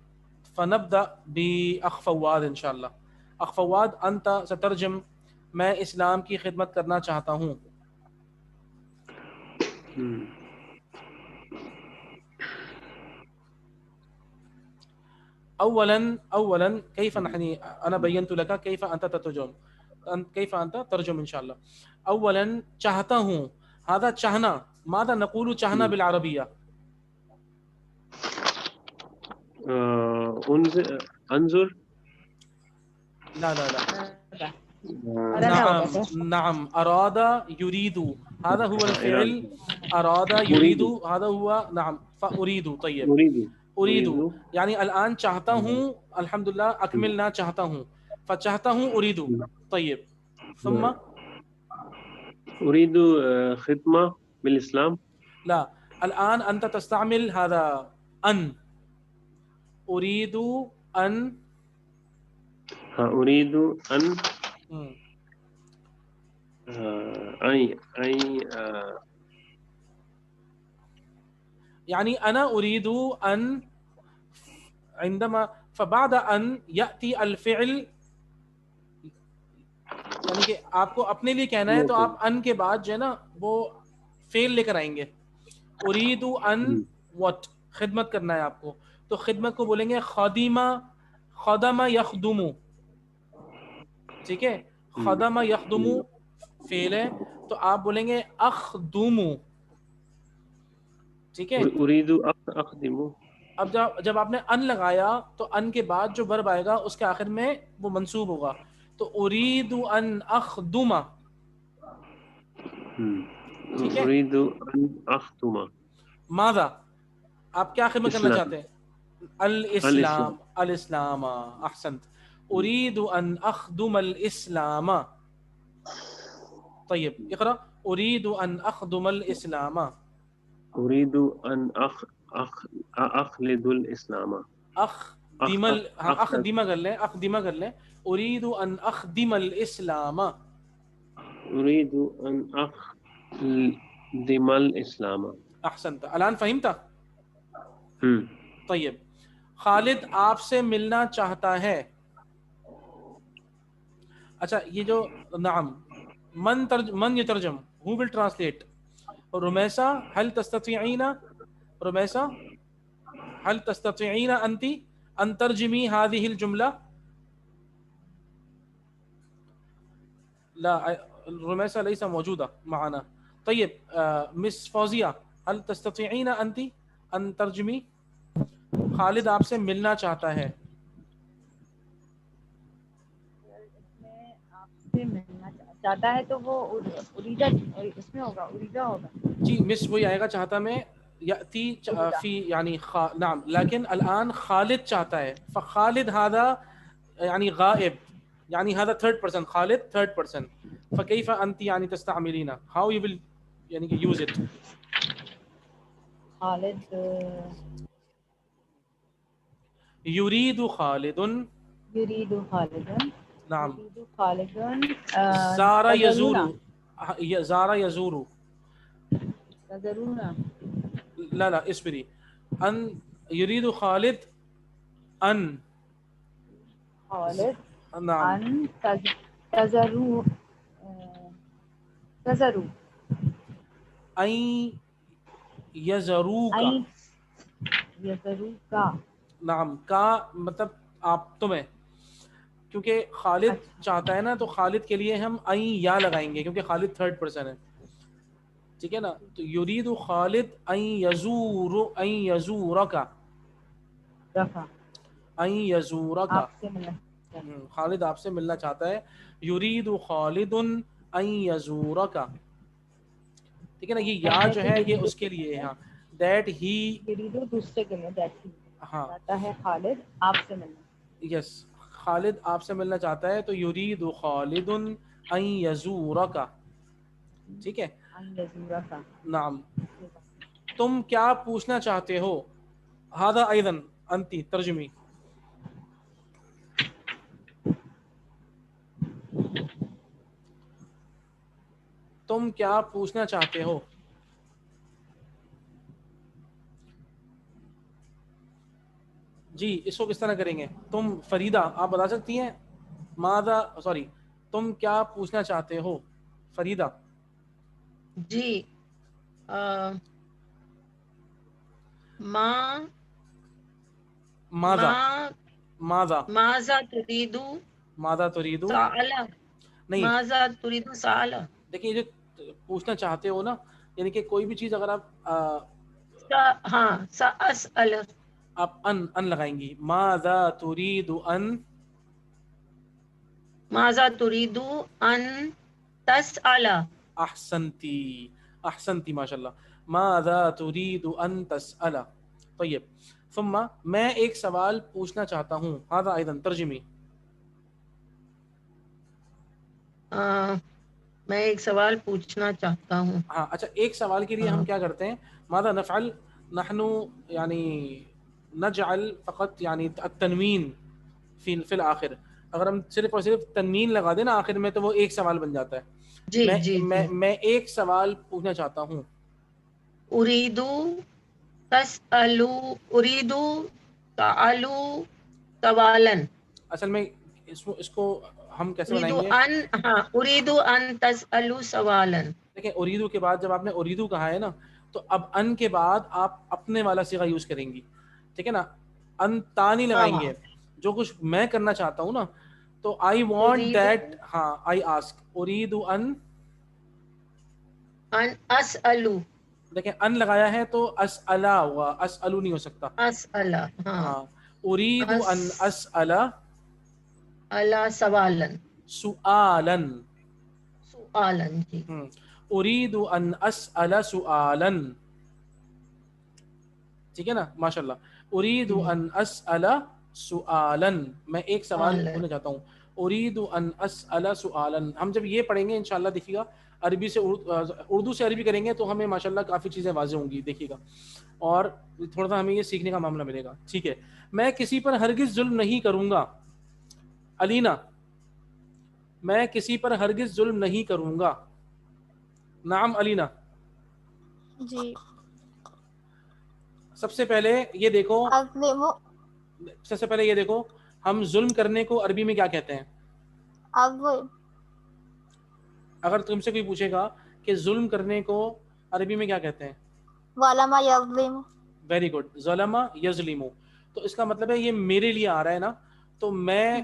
S1: فنبدأ بأخ فواد إن شاء الله. أخ فواد أنت سترجم میں اسلام کی خدمت کرنا چاہتا ہوں. اولا كيف انا بينت لك كيف انت تترجم، كيف انت ترجم ان شاء الله. اولا چاہتا ہوں، هذا چاہنا. ماذا نقول چاہنا بالعربية؟
S3: انظر.
S1: لا نعم اراد يريد، هذا هو الفعل. اراد يريد هذا هو نعم فاريد. طيب اريد یعنی الان چاہتا ہوں. الحمدللہ اکملنا چاہتا ہوں، فچاہتا ہوں اريد. طيب ثم
S3: اريد خدمة بالاسلام.
S1: لا الان انت تستعمل هذا ان. اريد ان
S3: اريد ان
S1: يعني أنا أريد أن عندما فبعد أن يأتي الفعل، یعنی کہ آپ کو اپنے لیے کہنا ہے تو آپ ان کے بعد جو ہے نا وہ فعل لے کر آئیں گے. أريد أن what خدمت کرنا ہے آپ کو، تو خدمت کو بولیں گے خادمہ. خدم یخدم، ٹھیک ہے. خدم یخدم فعل ہے تو آپ بولیں گے اخدم. ٹھیک ہے.
S3: اريد اخدم.
S1: اب جب آپ نے ان لگایا تو ان کے بعد جو ورب آئے گا اس کے آخر میں وہ منصوب ہوگا. تو اريد ان اخدم. ٹھیک ہے.
S3: اريد ان اخدم
S1: ماذا، آپ کیا خدمت کرنا چاہتے ہیں؟ الاسلام. الاسلام احسنت. اريد ان اخدم الاسلام. طيب اقرأ. اريد ان اخدم الاسلام.
S3: اريد ان اخلد الاسلام.
S1: اخدم کر لیں. اخدم کر لیں. اريد ان اخدم الاسلام.
S3: اريد ان اخدم الاسلام.
S1: احسنت. الان فهمت؟ طيب خالد آپ سے ملنا چاہتا ہے. اچھا یہ جو نعم من يترجم، who will translate؟ رمیسا هل تستطيعين، رمیسا هل تستطيعين انت ان ترجمي هذه الجملة؟ لا رمیسا ليس موجودة معنا. طيب مس فوزية هل تستطيعين انت ان ترجمي؟ خالد آپ سے ملنا چاہتا ہے.
S2: چاہتا ہے تو وہ اریدہ اس میں ہوگا، اریدہ ہوگا.
S1: جی مس وہی آئے گا چاہتا میں یاتی فی یعنی نعم. لیکن الان خالد چاہتا ہے، فخالد هذا يعني غائب، يعني هذا third person. خالد third person. فكيف انت يعني تستعملين، how you will يعني use it؟
S2: خالد
S1: يريد خالد
S2: يريد خالد
S1: نعم.
S2: يريد خالد
S1: زارا يزور.
S2: تذرون
S1: زارا يزور.
S2: تذرون
S1: لا لا اصبري. ان يريد خالد ان.
S2: خالد
S1: نعم.
S2: أن تذروا تذروا
S1: ان يزروك.
S2: أن يذروك.
S1: نعم. کا مطلب آپ تمہیں، کیونکہ خالد چاہتا ہے نا تو خالد کے لیے ہم این یا لگائیں گے کیونکہ خالد تھرڈ پرسن ہے، ٹھیک ہے نا. تو یرید خالد این یزورک.
S2: رفع
S1: این یزورک.
S2: آپ سے ملنا
S1: خالد آپ سے ملنا چاہتا ہے. یرید خالد ان یزورک، ٹھیک ہے نا. یہ یا جو ہے یہ اس کے لیے ہے، دیٹ ہی.
S2: یرید دوسرے کے لیے دیٹ
S1: ہاں
S2: چاہتا ہے خالد آپ سے ملنا.
S1: یس، خالد آپ سے ملنا چاہتا ہے تو یرید خالد ان یزورک، ٹھیک ہے.
S2: ان یزورک.
S1: نعم. تم کیا پوچھنا چاہتے ہو. ہذا ایضا انتی ترجمی. تم کیا پوچھنا چاہتے ہو. جی اس کو کس طرح کریں گے. تم فریدہ آپ بتا سکتی ہیں. ماذا سوری تم کیا پوچھنا چاہتے ہو فریدہ.
S4: جی ما
S1: ماذا ماذا
S4: ماذا تريد
S1: ماذا تريد.
S4: سأل
S1: نہیں
S4: ماذا تريد سأل.
S1: دیکھیے جو پوچھنا چاہتے ہو نا، یعنی کہ کوئی بھی چیز اگر
S4: ہاں سأسأل
S1: آپ ان لگائیں گی. ماذا تريد ان.
S4: ماذا تريد ان تسأل.
S1: احسنتی احسنتی ماشاء اللہ. ماذا تريد ان تسأل. طیب. ثم میں ایک سوال پوچھنا چاہتا ہوں. هذا ايضا ترجمی.
S4: میں ایک سوال پوچھنا چاہتا ہوں.
S1: ہاں اچھا، ایک سوال کے لیے ہم کیا کرتے ہیں. ماذا نفعل نحن یعنی نجعل فقط یعنی التنوین فی الآخر. اگر ہم صرف اور صرف تنوین لگا دیں نا آخر میں تو وہ ایک سوال بن جاتا ہے.
S4: جی جی
S1: میں ایک سوال پوچھنا چاہتا ہوں.
S4: اريد تسأل اريد سألوا سوالا.
S1: اصل میں اس کو ہم کیسے
S4: اريد
S1: بنائیں گے.
S4: ان ہاں اريد ان تسألوا سوالا.
S1: دیکھیں اریدو کے بعد جب آپ نے اریدو کہا ہے نا تو اب ان کے بعد آپ اپنے والا صیغہ یوز کریں گی، ٹھیک ہے نا. ان تا نہیں لگائیں گے. جو کچھ میں کرنا چاہتا ہوں نا تو آئی وانٹ دیٹ. ہاں آئی آسک اریدو ان
S4: اسألو.
S1: دیکھیں ان لگایا ہے تو اسألا ہوا، اسألو نہیں ہو سکتا.
S4: اسألا ہاں
S1: اریدو ان اسألا
S4: الا سوالا
S1: سؤالا.
S4: سؤالا جی.
S1: اريد ان اسأل سؤالا، ٹھیک ہے نا ماشاء اللہ. اريد ان اسأل سؤالا، میں ایک سوال پوچھنا چاہتا ہوں. اريد ان اسأل سؤالا. ہم جب یہ پڑھیں گے انشاءاللہ دیکھیے گا عربی سے اردو سے عربی کریں گے تو ہمیں ماشاءاللہ کافی چیزیں واضح ہوں گی دیکھیے گا، اور تھوڑا سا ہمیں یہ سیکھنے کا معاملہ ملے گا. ٹھیک ہے. میں کسی پر ہرگز ظلم نہیں کروں گا. علینا میں کسی پر ہرگز ظلم نہیں کروں گا. نعم علینا.
S5: جی.
S1: سب سے پہلے یہ دیکھو ہم ظلم کرنے کو عربی میں کیا کہتے ہیں. اگر تم سے کوئی پوچھے گا کہ ظلم کرنے کو عربی میں کیا کہتے ہیں.
S5: ظلم یظلم.
S1: Very good. ظلم یظلم. تو اس کا مطلب ہے یہ میرے لیے آ رہا ہے نا، تو میں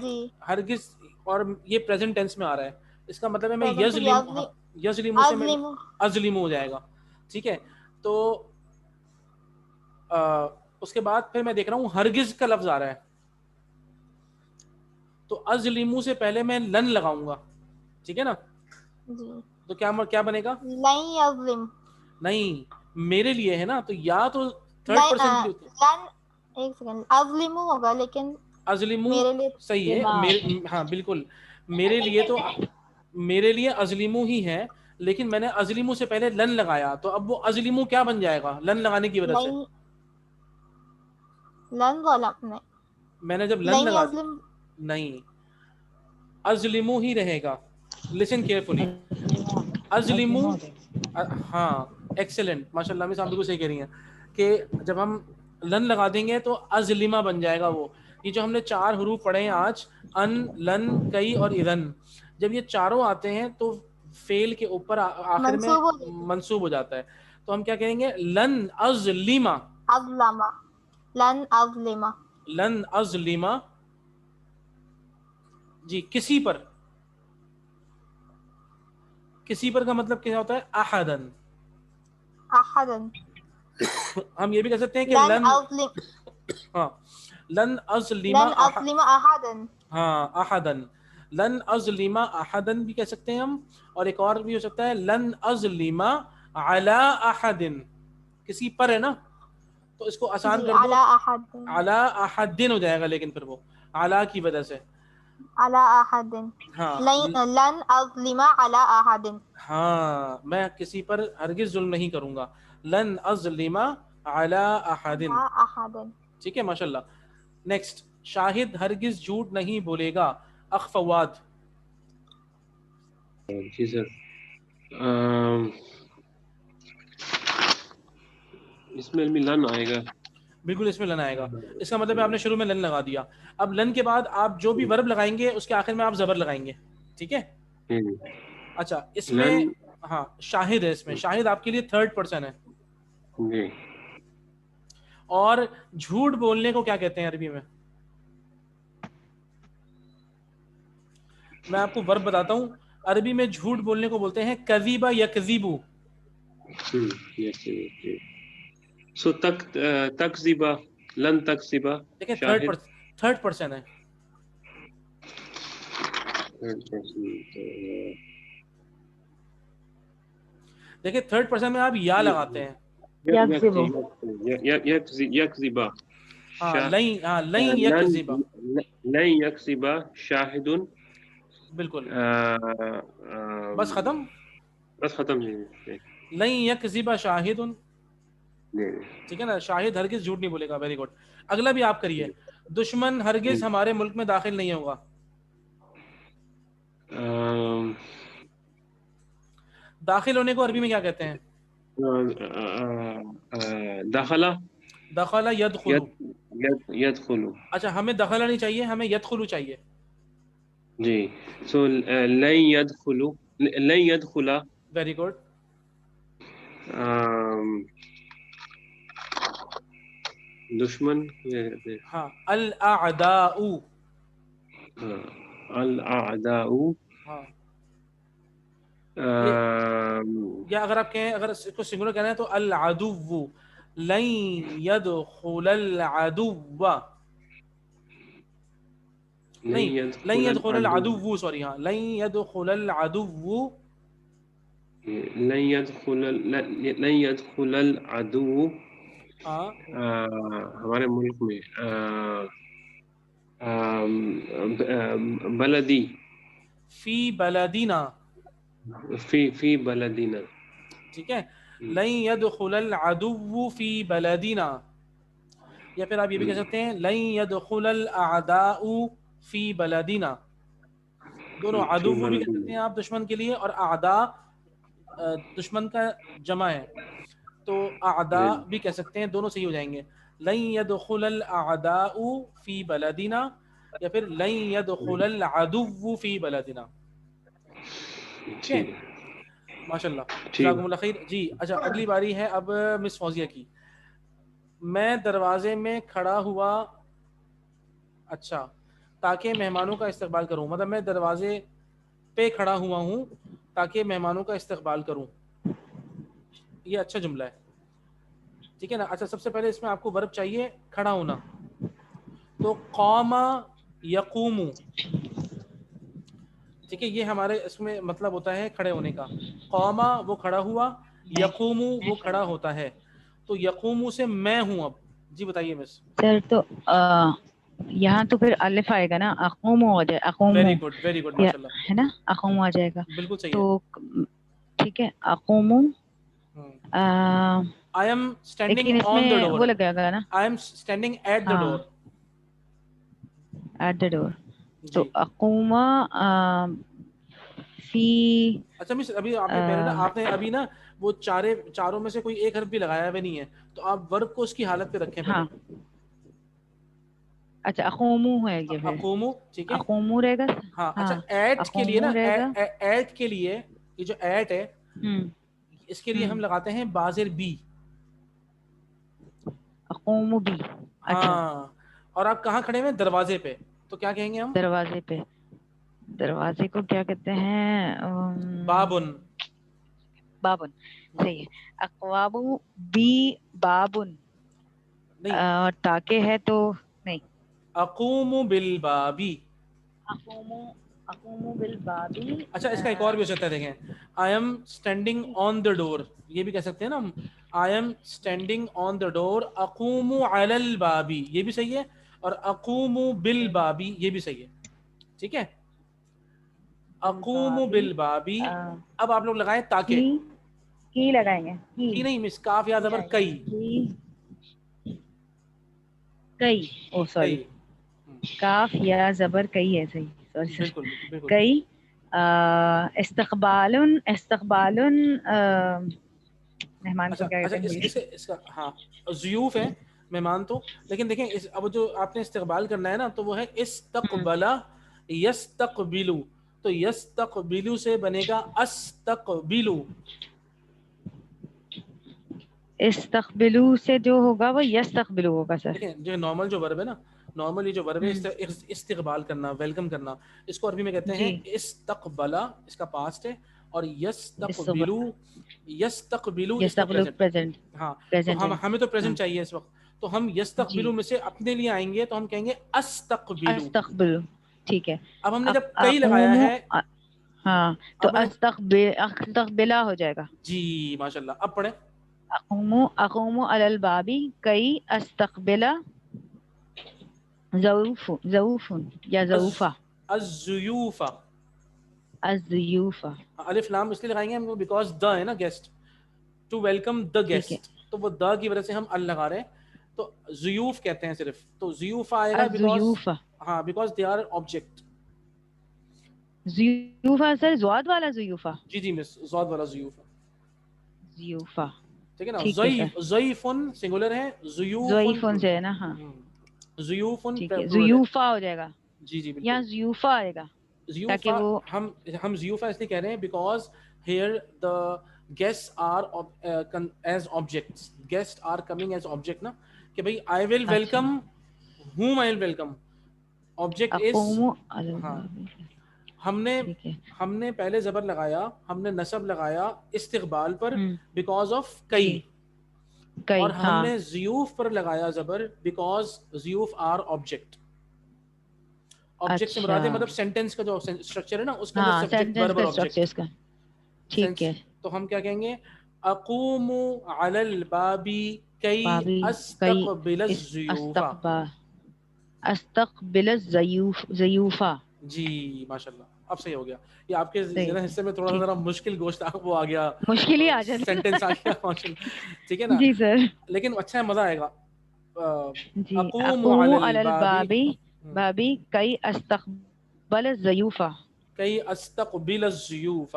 S1: ہرگز، اور یہ پریزنٹ ٹینس میں آ رہا ہے، اس کا مطلب ہے میں یظلم سے میں ازلم ہو جائے گا. ٹھیک ہے. تو اس کے بعد پھر میں دیکھ رہا ہوں ہرگز کا لفظ آ رہا ہے تو ازلم سے پہلے میں لن لگاؤں گا. ٹھیک ہے نا. تو کیا بنے گا.
S5: لن یظلم.
S1: نہیں میرے لیے ہے نا، تو یا تو تھرڈ پرسن کے لیے ہوتی ہے.
S5: ایک سیکنڈ، ازلم ہوگا لیکن
S1: ازلم
S5: میرے لیے
S1: صحیح ہے. ہاں بالکل میرے لیے تو میرے لیے ازلمو ہی ہے، لیکن میں نے ازلمو سے پہلے لن لگایا تو اب وہ ازلمو کیا بن جائے گا لن لگانے کی وجہ سے.
S5: لن ظلم.
S1: میں نے جب لن لگا نہیں, ازلمو ہی رہے گا. لسن کیئرفلی, ازلمو, ہاں ایکسلنٹ, ماشاء اللہ آپ بالکل صحیح کہہ رہی ہیں کہ جب ہم لن لگا دیں گے تو ازلمہ بن جائے گا. وہ یہ جو ہم نے 4 حروف پڑھے ہیں آج, ان, لن, کئی اور اذن, جب یہ چاروں آتے ہیں تو فعل کے اوپر آخر میں
S5: منصوب ہو جاتا ہے.
S1: منصوب ہو جاتا ہے. تو ہم کیا کہیں گے, لن ازلمہ,
S5: اظلم, لن اظلم.
S1: لن ازلمہ, جی کسی پر, کسی پر کا مطلب کیا ہوتا ہے, احدن.
S5: احدن.
S1: ہم یہ بھی کہہ سکتے ہیں کہ
S5: لن
S1: لن,
S5: اظلم,
S1: ہاں لن ازلم,
S5: لن اظلم احدن.
S1: ہاں احدن, لن ازلم احدن بھی کہہ سکتے ہیں ہم. اور ایک اور بھی ہو سکتا ہے لن ازلم علی احد, کسی پر ہے نا تو اس کو آسان
S5: جی,
S1: کر دو,
S5: علی احد,
S1: علی احدن ہو جائے گا, لیکن پھر وہ علی کی وجہ سے,
S5: علی احد.
S1: ہاں
S5: لن اظلم علی احد.
S1: ہاں میں کسی پر ہرگز ظلم نہیں کروں گا, لن ازلم علی احد.
S5: علی احد.
S1: ٹھیک ہے ماشاء اللہ. نیکسٹ, شاہد ہرگز جھوٹ نہیں بولے گا. اخ فواد.
S3: جی سر, اس میں بھی لن آئے گا.
S1: بالکل اس میں لن آئے گا. اس کا مطلب ہے آپ نے شروع میں لن لگا دیا. اب لن کے بعد آپ جو بھی ورب لگائیں گے اس کے آخر میں آپ زبر لگائیں گے. ٹھیک ہے, اچھا اس میں
S3: لن,
S1: ہاں شاہد ہے, اس میں شاہد آپ کے لیے 3rd پرسن ہے.
S3: جی
S1: اور جھوٹ بولنے کو کیا کہتے ہیں عربی میں؟ میں آپ کو ورب بتاتا ہوں. عربی میں جھوٹ بولنے کو بولتے ہیں کذیبا یکذیبو.
S3: سو تکذیبا, لن تکذیبا.
S1: دیکھیں
S3: شاہد
S1: 3rd پرسن ہے. دیکھیں 3rd پرسن میں آپ یا لگاتے ہیں.
S3: یکذیبا,
S1: ہاں لن یکذیبا,
S3: لن یکذیبا شاہد.
S1: بالکل بس ختم.
S3: بس ختم. جی
S1: لن یکذب شاہد, ٹھیک ہے نا, شاہد ہرگز جھوٹ نہیں بولے گا. Very good. اگلا بھی آپ کریے, دشمن ہرگز ہمارے ملک میں داخل نہیں ہوگا. داخل ہونے کو عربی میں کیا کہتے ہیں؟
S3: دخلا,
S1: دخل یدخلو.
S3: یدخلو.
S1: اچھا ہمیں دخلا نہیں چاہیے, ہمیں یدخلو چاہیے.
S3: جی, سو لن یدخلو, لن یدخلا.
S1: Very good.
S3: دشمن,
S1: ہاں الاعداء.
S3: الاعداء.
S1: ہاں یا اگر آپ کہیں, اگر اس کو سنگولر کہنا ہے تو العدو. لن يدخل العدو, نہیں لن يدخل العدو, سوری, ہاں لن يدخل العدو.
S3: لن يدخل العدو
S1: ہاں
S3: ہمارے ملک میں. بلدی,
S1: فی بلدینا.
S3: فی بلدینا.
S1: ٹھیک ہے, لن يدخل العدو فی بلدینا. یا پھر آپ یہ بھی کہہ سکتے ہیں لن يدخل الاعداء فی بلدینا. دونوں, عدو بھی کہہ سکتے ہیں آپ دشمن کے لیے, اور اعداء دشمن کا جمع ہے تو اعداء بھی کہہ سکتے ہیں. دونوں صحیح ہو جائیں گے. لن يدخل الاعداء فی بلدینا, یا پھر لن يدخل العدو فی بلدینا. ٹھیک ہے, ماشاء اللہ, جزاکم اللہ خیر. جی اچھا, اگلی باری ہے اب مس فوزیہ کی. میں دروازے میں کھڑا ہوا, اچھا, تاکہ مہمانوں کا استقبال کروں. مطلب میں دروازے پہ کھڑا ہوا ہوں تاکہ مہمانوں کا استقبال کروں. یہ اچھا جملہ ہے, ٹھیک ہے نا. اچھا سب سے پہلے اس میں آپ کو ورب چاہیے کھڑا ہونا, تو قام یقوم. ٹھیک ہے, یہ ہمارے اس میں مطلب ہوتا ہے کھڑے ہونے کا. قام وہ کھڑا ہوا, یقوم وہ کھڑا ہوتا ہے. تو یقوم سے میں ہوں. اب جی بتائیے مس.
S2: سر تو یہاں تو پھر الف آئے گا نا, اقوم ہو جائے, اقوم
S1: ویری گڈ ماشاء اللہ,
S2: ہے نا, اقوم آ جائے گا.
S1: بالکل صحیح ہے.
S2: تو ٹھیک ہے, اقوم.
S1: I am standing
S2: لیکن اس
S1: on the
S2: میں
S1: door.
S2: وہ لگے گا نا,
S1: I am standing at the door.
S2: At the door. تو
S1: جی
S2: اقوم فی
S1: اچھا مس ابھی آپ نے پہلے نا آپ نے ابھی نا وہ چاروں میں سے کوئی ایک حرف بھی لگایا ہوا نہیں ہے، تو آپ ورب کو اس کی حالت پہ رکھیں پہلے.
S2: ہاں اچھا اقومو ہے یہ پھر
S1: اقومو ٹھیک ہے.
S2: اقومو رہے گا.
S1: ہاں اچھا
S2: ہاں
S1: ایٹ کے لیے نا
S2: اقومو رہے گا.
S1: ایٹ کے لیے یہ جو ایٹ ہے اس کے لیے ہم
S2: ہوں
S1: لگاتے ہیں بازر بی.
S2: اقومو بھی. اچھا
S1: ہاں اور آپ کہاں کھڑے ہوئے ہیں؟ دروازے پہ، تو کیا کہیں گے ہم؟
S2: دروازے پہ. دروازے کو کیا کہتے ہیں؟
S1: بابن.
S2: بابن. صحیح ہے. اقواب بی بابن.
S1: نہیں
S2: اور تاکہ ہے تو نہیں.
S1: اقوم بالبابی.
S2: اقوم بالبابی.
S1: اچھا اس کا ایک اور بھی ہو سکتا ہے، دیکھیں آئی ایم اسٹینڈنگ آن دا ڈور، یہ بھی کہہ سکتے ہیں نا ہم. آئی ایم اسٹینڈنگ آن دا ڈور اقوم علی البابی، یہ بھی صحیح ہے. اور اقوم بالبابی یہ بھی صحیح ہے. ٹھیک ہے. اقوم بالبابی. اب آپ لوگ لگائیں تاکہ.
S2: کی لگائیں گے.
S1: کی نہیں مس، کاف یا زبر کئی.
S2: کئی. او سوری
S1: کئی
S2: کاف یا زبر کئی ہے. صحیح سوری سر.
S1: بالکل بالکل.
S2: کئی. استقبال مہمان کو
S1: اچھا
S2: کیا
S1: اچھا
S2: کہتے ہیں؟
S1: اس کا ہاں ضیوف ہے مہمان تو، لیکن دیکھیں اب جو آپ نے استقبال کرنا ہے نا تو وہ ہے استقبلا یستقبلو. تو یستقبلو سے بنے گا استقبلو.
S2: استقبلو سے جو ہوگا وہ یستقبلو ہوگا سر.
S1: دیکھیں جو نارمل جو ورب ہے نا، نارمل یہ جو ورب ہے استقبال کرنا، ویلکم کرنا، اس کو عربی میں کہتے ہیں
S2: جی
S1: استقبلا، اس کا پاسٹ ہے. اور
S2: استقبل
S1: یستقبلو اس کا
S2: یستقبلو
S1: پریزنٹ.
S2: پریزنٹ.
S1: ہاں تو
S2: پریزنٹ ٹینس.
S1: ہمیں تو
S2: ہاں
S1: پریزنٹ چاہیے اس وقت، تو ہم
S2: جی.
S1: یستقبلو میں سے اپنے لیے آئیں گے تو ہم کہیں گے استقبلو.
S2: استقبلو. ٹھیک ہے.
S1: اب ہم نے جب کئی لگایا
S2: اقوم.
S1: ہے،
S2: ہاں تو
S1: اب نے
S2: استقبلا ہو جائے گا.
S1: جی ماشاء اللہ. اب پڑھیں.
S2: اقوم علی الباب کئی استقبلا ضعوف یا ضعوفہ.
S1: الضیوف.
S2: الضیوف.
S1: الف لام اس لیے لگائیں گے ہم بیکاز دا ہے نا گیسٹ، ٹو ویلکم دا
S2: ٹھیک ہے.
S1: گیسٹ، تو وہ دا کی وجہ سے ہم ال لگا رہے ہیں. تو ضیوف کہتے ہیں صرف، تو ضیوف آئے گا بیکاز
S2: الضیوف.
S1: ہاں بیکاز دے آر آبجیکٹ.
S2: ضیوفہ سر زواد والا ضیوفہ.
S1: جی جی مس زاد والا ضیوف.
S2: ضیوفہ.
S1: ٹھیک ہے نا.
S2: ٹھیک ہے سر.
S1: ضیفن سنگولر ہے، ضیوفن
S2: ضعیفن سے ہے نا. ہاں
S1: ضیوفن
S2: ٹھیک ہے.
S1: پلورل ہے.
S2: ضیوفہ ہو جائے گا.
S1: جی جی بالکل.
S2: یہاں ضیوفہ آئے گا تاکہ
S1: ضیوفا
S2: وہ
S1: ہم ضیوفا اس لیے کہہ رہے ہیں because here the guests are as objects. Guest are coming as object نا، کہ بھائی آئی ول
S2: اچھا
S1: welcome whom I will welcome. Object is.
S2: اقوم علی
S1: ہاں
S2: الباب. ٹھیک ہے.
S1: ہم نے پہلے زبر لگایا، ہم نے نصب لگایا استقبال پر
S2: ہوں
S1: بیکاز آف کئی.
S2: جی. کئی.
S1: اور ہم
S2: ہاں
S1: نے ضیوف پر لگایا زبر بیکاز ضیوف آر آبجیکٹ. آبجیکٹ سے مراد ہے
S2: اچھا.
S1: مطلب سینٹینس کا جو اسٹرکچر ہے نا اس کے اندر
S2: ہاں
S1: سبجیکٹ
S2: سینٹینس
S1: ورب
S2: کا
S1: اور
S2: اسٹرکچر اس
S1: آبجیکٹ.
S2: کا. ٹھیک ہے.
S1: تو ہم کیا کہیں گے؟ اقوم علی الباب کی
S2: بابی کئی
S1: استقبل الضیوف.
S2: استقبل ضیوفہ.
S1: جی ماشاء اللہ اب صحیح ہو گیا. یہ آپ کے
S2: صحیح
S1: ذرا
S2: ہے.
S1: حصے میں تھوڑا سا
S2: ٹھیک.
S1: ذرا مشکل گوشت وہ آ گیا،
S2: مشکل ہی آ جاتا
S1: سینٹینس آ گیا. ٹھیک ہے نا،
S2: جی سر.
S1: لیکن اچھا ہے، مزہ آئے گا.
S2: جی.
S1: اقوم
S2: اقوم
S1: علی
S2: علی
S1: الباب
S2: الباب بابی کئی استقبل الضیوفہ.
S1: کئی استقبل الضیوف.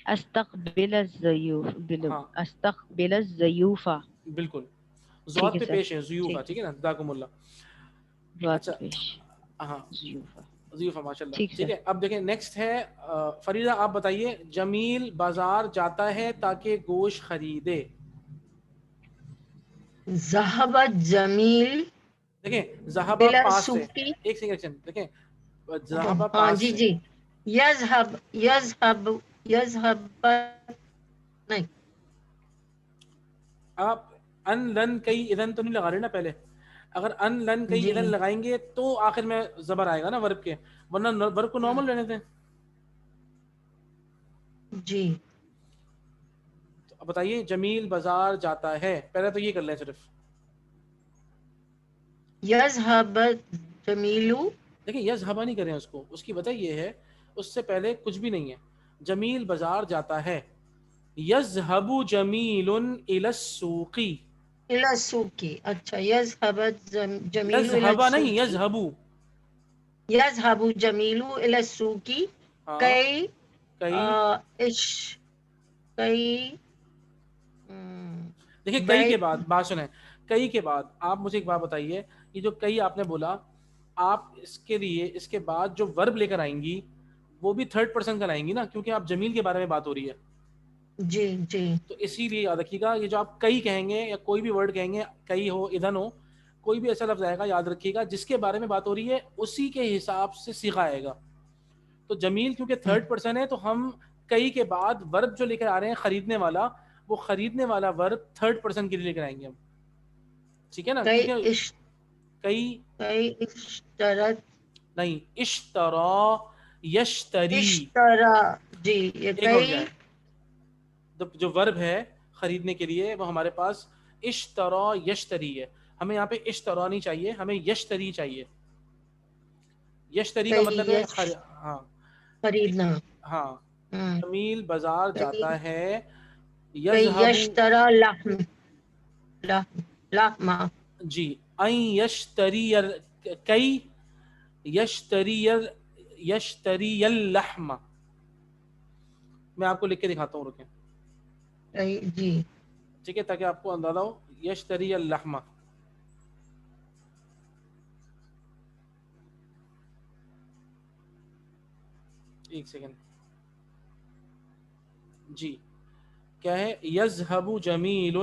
S2: استقبل الضیوف.
S1: ہاں
S2: استقبل الضیوفہ.
S1: بالکل.
S2: ٹھیک
S1: ضاد
S2: ہے
S1: پہ
S2: سر.
S1: پیش ہے ضیوف. ٹھیک ہے نا، جزاکم اللہ.
S2: بات
S1: اچھا
S2: پیش
S1: ہاں
S2: ضیوفہ.
S1: ضیوف ماشاء اللہ.
S2: ٹھیک
S1: ٹھیک
S2: سر.
S1: ہے. اب دیکھیں نیکسٹ ہے فریدہ، آپ بتائیے. جمیل بازار جاتا ہے تاکہ گوشت خریدے.
S4: ذهب جمیل
S1: دیکھیں ذہبہ
S4: بلا
S1: پاس سے
S4: سوقی.
S1: ایک سیکنڈ دیکھیں، ذہبہ
S4: ہاں
S1: پاس
S4: جی
S1: سے.
S4: جی. یذهب نہیں.
S1: آپ ان لن کئی اذن تو نہیں لگا رہے نا پہلے. اگر ان لن کئی
S4: جی
S1: اذن لگائیں گے تو آخر میں زبر آئے گا نا ورب کے، ورنہ ورب کو نارمل لینے تھے.
S4: جی.
S1: تو بتائیے جمیل بازار جاتا ہے، پہلے تو یہ کر لیں صرف.
S4: یذهب جمیل.
S1: دیکھیں یذهب نہیں کریں اس کو، اس کی وجہ یہ ہے اس سے پہلے کچھ بھی نہیں ہے. جمیل بازار جاتا ہے. یذهب جمیل الی السوق.
S4: الى السوق. اچھا. یذهب جمیل الى
S1: یذهب نہیں
S4: السوق.
S1: یذهب.
S4: یذهب جمیل الی السوق
S1: ہاں
S4: کئی
S1: کئی
S4: کئی
S1: دیکھیں کئی کے بعد بات سنیں، کئی کے بعد آپ مجھے ایک بات بتائیے، یہ جو کئی آپ نے بولا، آپ اس کے لیے اس کے بعد جو ورب لے کر آئیں گی وہ بھی تھرڈ پرسن کا لائیں گی نا، کیونکہ آپ جمیل کے بارے میں بات ہو رہی ہے.
S4: جی جی
S1: تو اسی لیے یاد رکھیے گا، یہ جو آپ کئی کہیں گے یا کوئی بھی ورڈ کہیں گے، کئی ہو اذن ہو، کوئی بھی ایسا لفظ آئے گا، یاد رکھیے گا جس کے بارے میں بات ہو رہی ہے اسی کے حساب سے صیغہ آئے گا. تو جمیل کیونکہ تھرڈ پرسن ہے تو ہم کئی کے بعد ورب جو لے کر آ رہے ہیں خریدنے والا، وہ خریدنے والا ورب تھرڈ پرسن کے لیے لے کر آئیں گے ہم. ٹھیک ہے نا، کیونکہ کئی
S4: اشترت
S1: نہیں، اشترا یشتری،
S4: اشترا جی یہ
S1: ایک ہو
S4: کئی
S1: جائے جو ورب ہے خریدنے کے لیے وہ ہمارے پاس اشترا یشتری ہے. ہمیں یہاں پہ اشترا نہیں چاہیے، ہمیں یشتری چاہیے. یشتری کا مطلب ہے ہاں
S4: خریدنا.
S1: ہاں جمیل بازار جاتا ہے،
S4: کئی
S1: یذهب
S4: یشترا لحم لحم
S1: جی این یشتری کئی یشتری اللحم. میں آپ کو لکھ کے دکھاتا ہوں، رکیں
S4: جی
S1: ٹھیک ہے، تاکہ آپ کو اندازہ ہو. یشتری اللحم، ایک سیکنڈ جی، کیا ہے؟ یذهب جمیل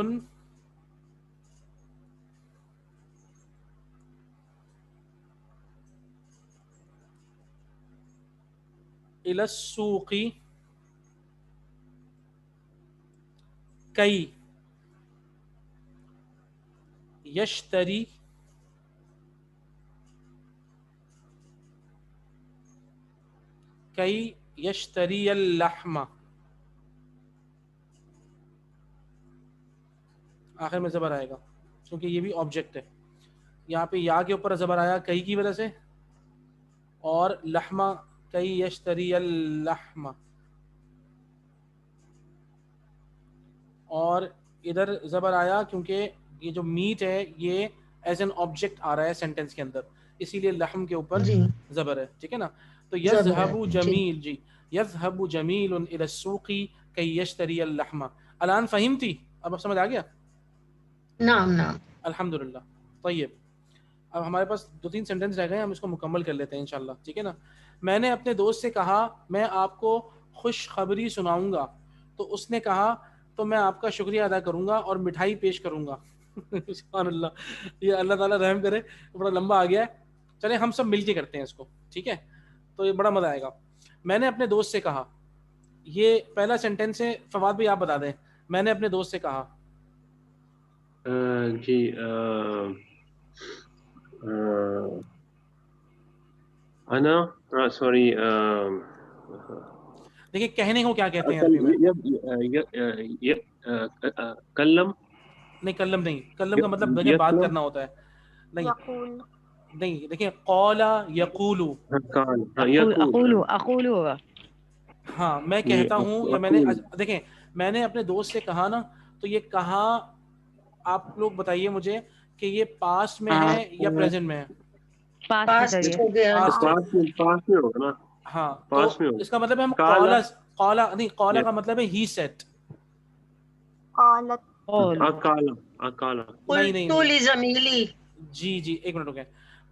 S1: الی السوق کئی یشتری کئی یشتری اللحم. آخر میں زبر آئے گا کیونکہ یہ بھی آبجیکٹ ہے. یہاں پہ یا کے اوپر زبر آیا کئی کی وجہ سے، اور لحمہ کئی یشتری اللحم، اور ادھر زبر آیا کیونکہ یہ جو میٹ ہے یہ ایز این آبجیکٹ آ رہا ہے سینٹینس کے اندر، اسی لیے لحم کے اوپر
S4: جی
S1: زبر ہے. ٹھیک ہے نا، تو
S4: زبر ہے
S1: یذهب جمیل جی یذهب جمیل الی السوق کی یشتری اللحم. الان فہمتی؟ اب سمجھ آ گیا؟
S4: نعم نعم
S1: الحمدللہ. طیب، اب ہمارے پاس 2-3 سینٹنس رہ گئے ہیں، ہم اس کو مکمل کر لیتے ہیں انشاءاللہ. ٹھیک ہے نا. میں نے اپنے دوست سے کہا میں آپ کو خوشخبری سناؤں گا، تو اس نے کہا تو میں آپ کا شکریہ ادا کروں گا اور مٹھائی پیش کروں گا. سبحان اللہ، یہ اللہ تعالیٰ رحم کرے، بڑا لمبا آ گیا ہے. چلیں ہم سب مل کے کرتے ہیں اس کو، ٹھیک ہے؟ تو یہ بڑا مزہ آئے گا. میں نے اپنے دوست سے کہا، یہ پہلا سینٹینس ہے. فواد بھائی آپ بتا دیں. میں نے اپنے دوست سے کہا.
S3: جی انا سوری
S1: دیکھیں کہنے کو کیا کہتے ہیں عربی میں؟
S3: کلم
S1: نہیں، کلم نہیں. کلم کا مطلب دیکھیں بات کرنا ہوتا ہے. نہیں
S5: یقول
S1: نہیں، دیکھیں قال یقول،
S2: اقول ہوگا.
S1: ہاں میں کہتا ہوں، یا میں نے دیکھیں میں نے اپنے دوست سے کہا نا، تو یہ کہا آپ لوگ بتائیے مجھے کہ یہ پاسٹ میں ہے یا پریزنٹ میں ہے؟
S4: پاسٹ ہو گیا.
S1: پاسٹ ہے.
S3: پاس میں ہوگا نا،
S1: ہاں تو
S3: پاس میں ہوگا.
S1: اس کا مطلب ہے ہم
S3: کالا
S1: قالا نہیں، قالا کا مطلب ہے ہی سیٹ.
S5: قالت
S3: اکالا اکالا
S1: نہیں نہیں
S4: قلت
S1: نہیں،
S4: لزمیلی.
S1: جی جی ایک منٹ رکیں.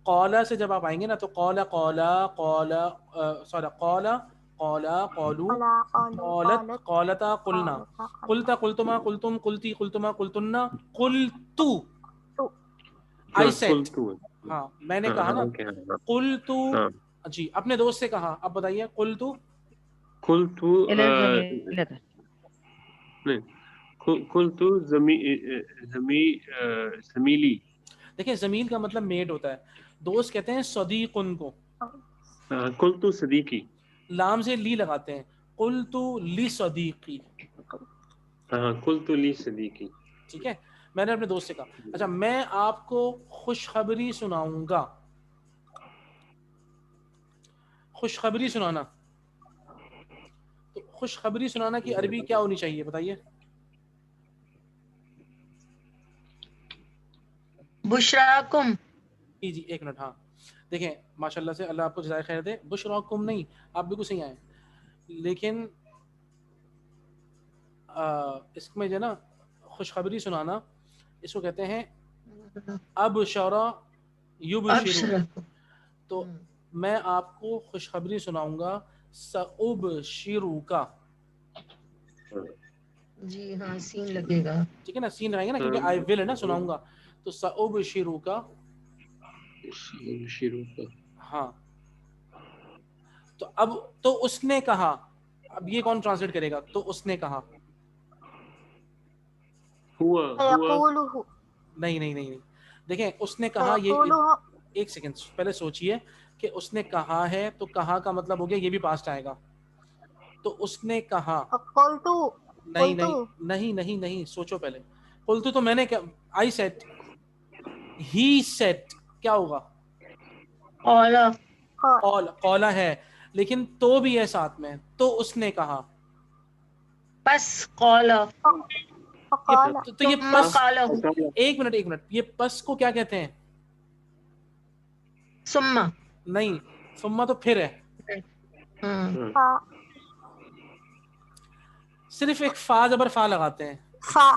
S1: قالا سے جب آپ آئیں گے نا تو قالا قالوا قالت قالتا قلنا قلتا قلتما قلتم قلتی قلتما قلتن قلت I said. ہاں میں نے کہا نا قلت. جی اپنے دوست سے کہا. اب بتائیے قلت
S3: قلت قلت زمیلی.
S1: دیکھیں زمیل کا مطلب میٹ ہوتا ہے. دوست کہتے ہیں صدیقن کو.
S3: قلت صدیقی،
S1: لام سے لی لگاتے ہیں. قلت لصدیقی.
S3: قلت لی صدیقی.
S1: ٹھیک ہے، میں نے اپنے دوست سے کہا. اچھا میں آپ کو خوشخبری سناؤں گا. خوشخبری سنانا، تو خوشخبری سنانا کی عربی کیا ہونی چاہیے بتائیے؟
S4: بشراکم.
S1: جی جی ایک منٹ. ہاں دیکھیں ماشاءاللہ سے اللہ آپ کو جزائے خیر دے، بشراکم نہیں، آپ بالکل صحیح آئے، لیکن اس میں جو ہے نا خوشخبری سنانا، اس کو کہتے ہیں ابشرا یبشرو،
S4: ابشر.
S1: تو میں آپ کو خوشخبری سناؤں گا، سأبشروکا،
S4: جی ہاں سین لگے گا.
S1: ٹھیک ہے نا، سین رہیں گے نا کیونکہ آئی ول ہے نا، سناؤں گا، تو سأبشروکا.
S3: شروع کا
S1: ہاں تو اب تو اس نے کہا، اب یہ کون ٹرانسلیٹ کرے گا؟ تو اس نے کہا،
S3: ہوا
S5: فيقوله
S1: نہیں نہیں نہیں نہیں، دیکھیں اس نے کہا، یہ
S5: فيقوله
S1: ایک سیکنڈ پہلے سوچئے کہ اس نے کہا ہے تو کہا کا مطلب ہو گیا یہ بھی پاسٹ آئے گا، تو اس نے کہا،
S5: فقلت
S1: نہیں
S5: قلت
S1: نہیں نہیں نہیں نہیں، سوچو پہلے، قلت تو میں نے کیا، آئی سیٹ، ہی سیٹ، کیا ہوگا؟
S4: اولا
S1: قول، قولا ہے لیکن تو بھی ہے ساتھ میں، تو اس نے کہا،
S4: پس قولا
S5: فقال
S1: تو یہ
S4: ثم
S1: پس،
S4: قالہ
S1: ایک منٹ، یہ پس کو کیا کہتے ہیں؟
S4: ثم.
S1: نہیں، ثم تو پھر ہے، صرف ایک فا زبر فا لگاتے ہیں،
S5: فا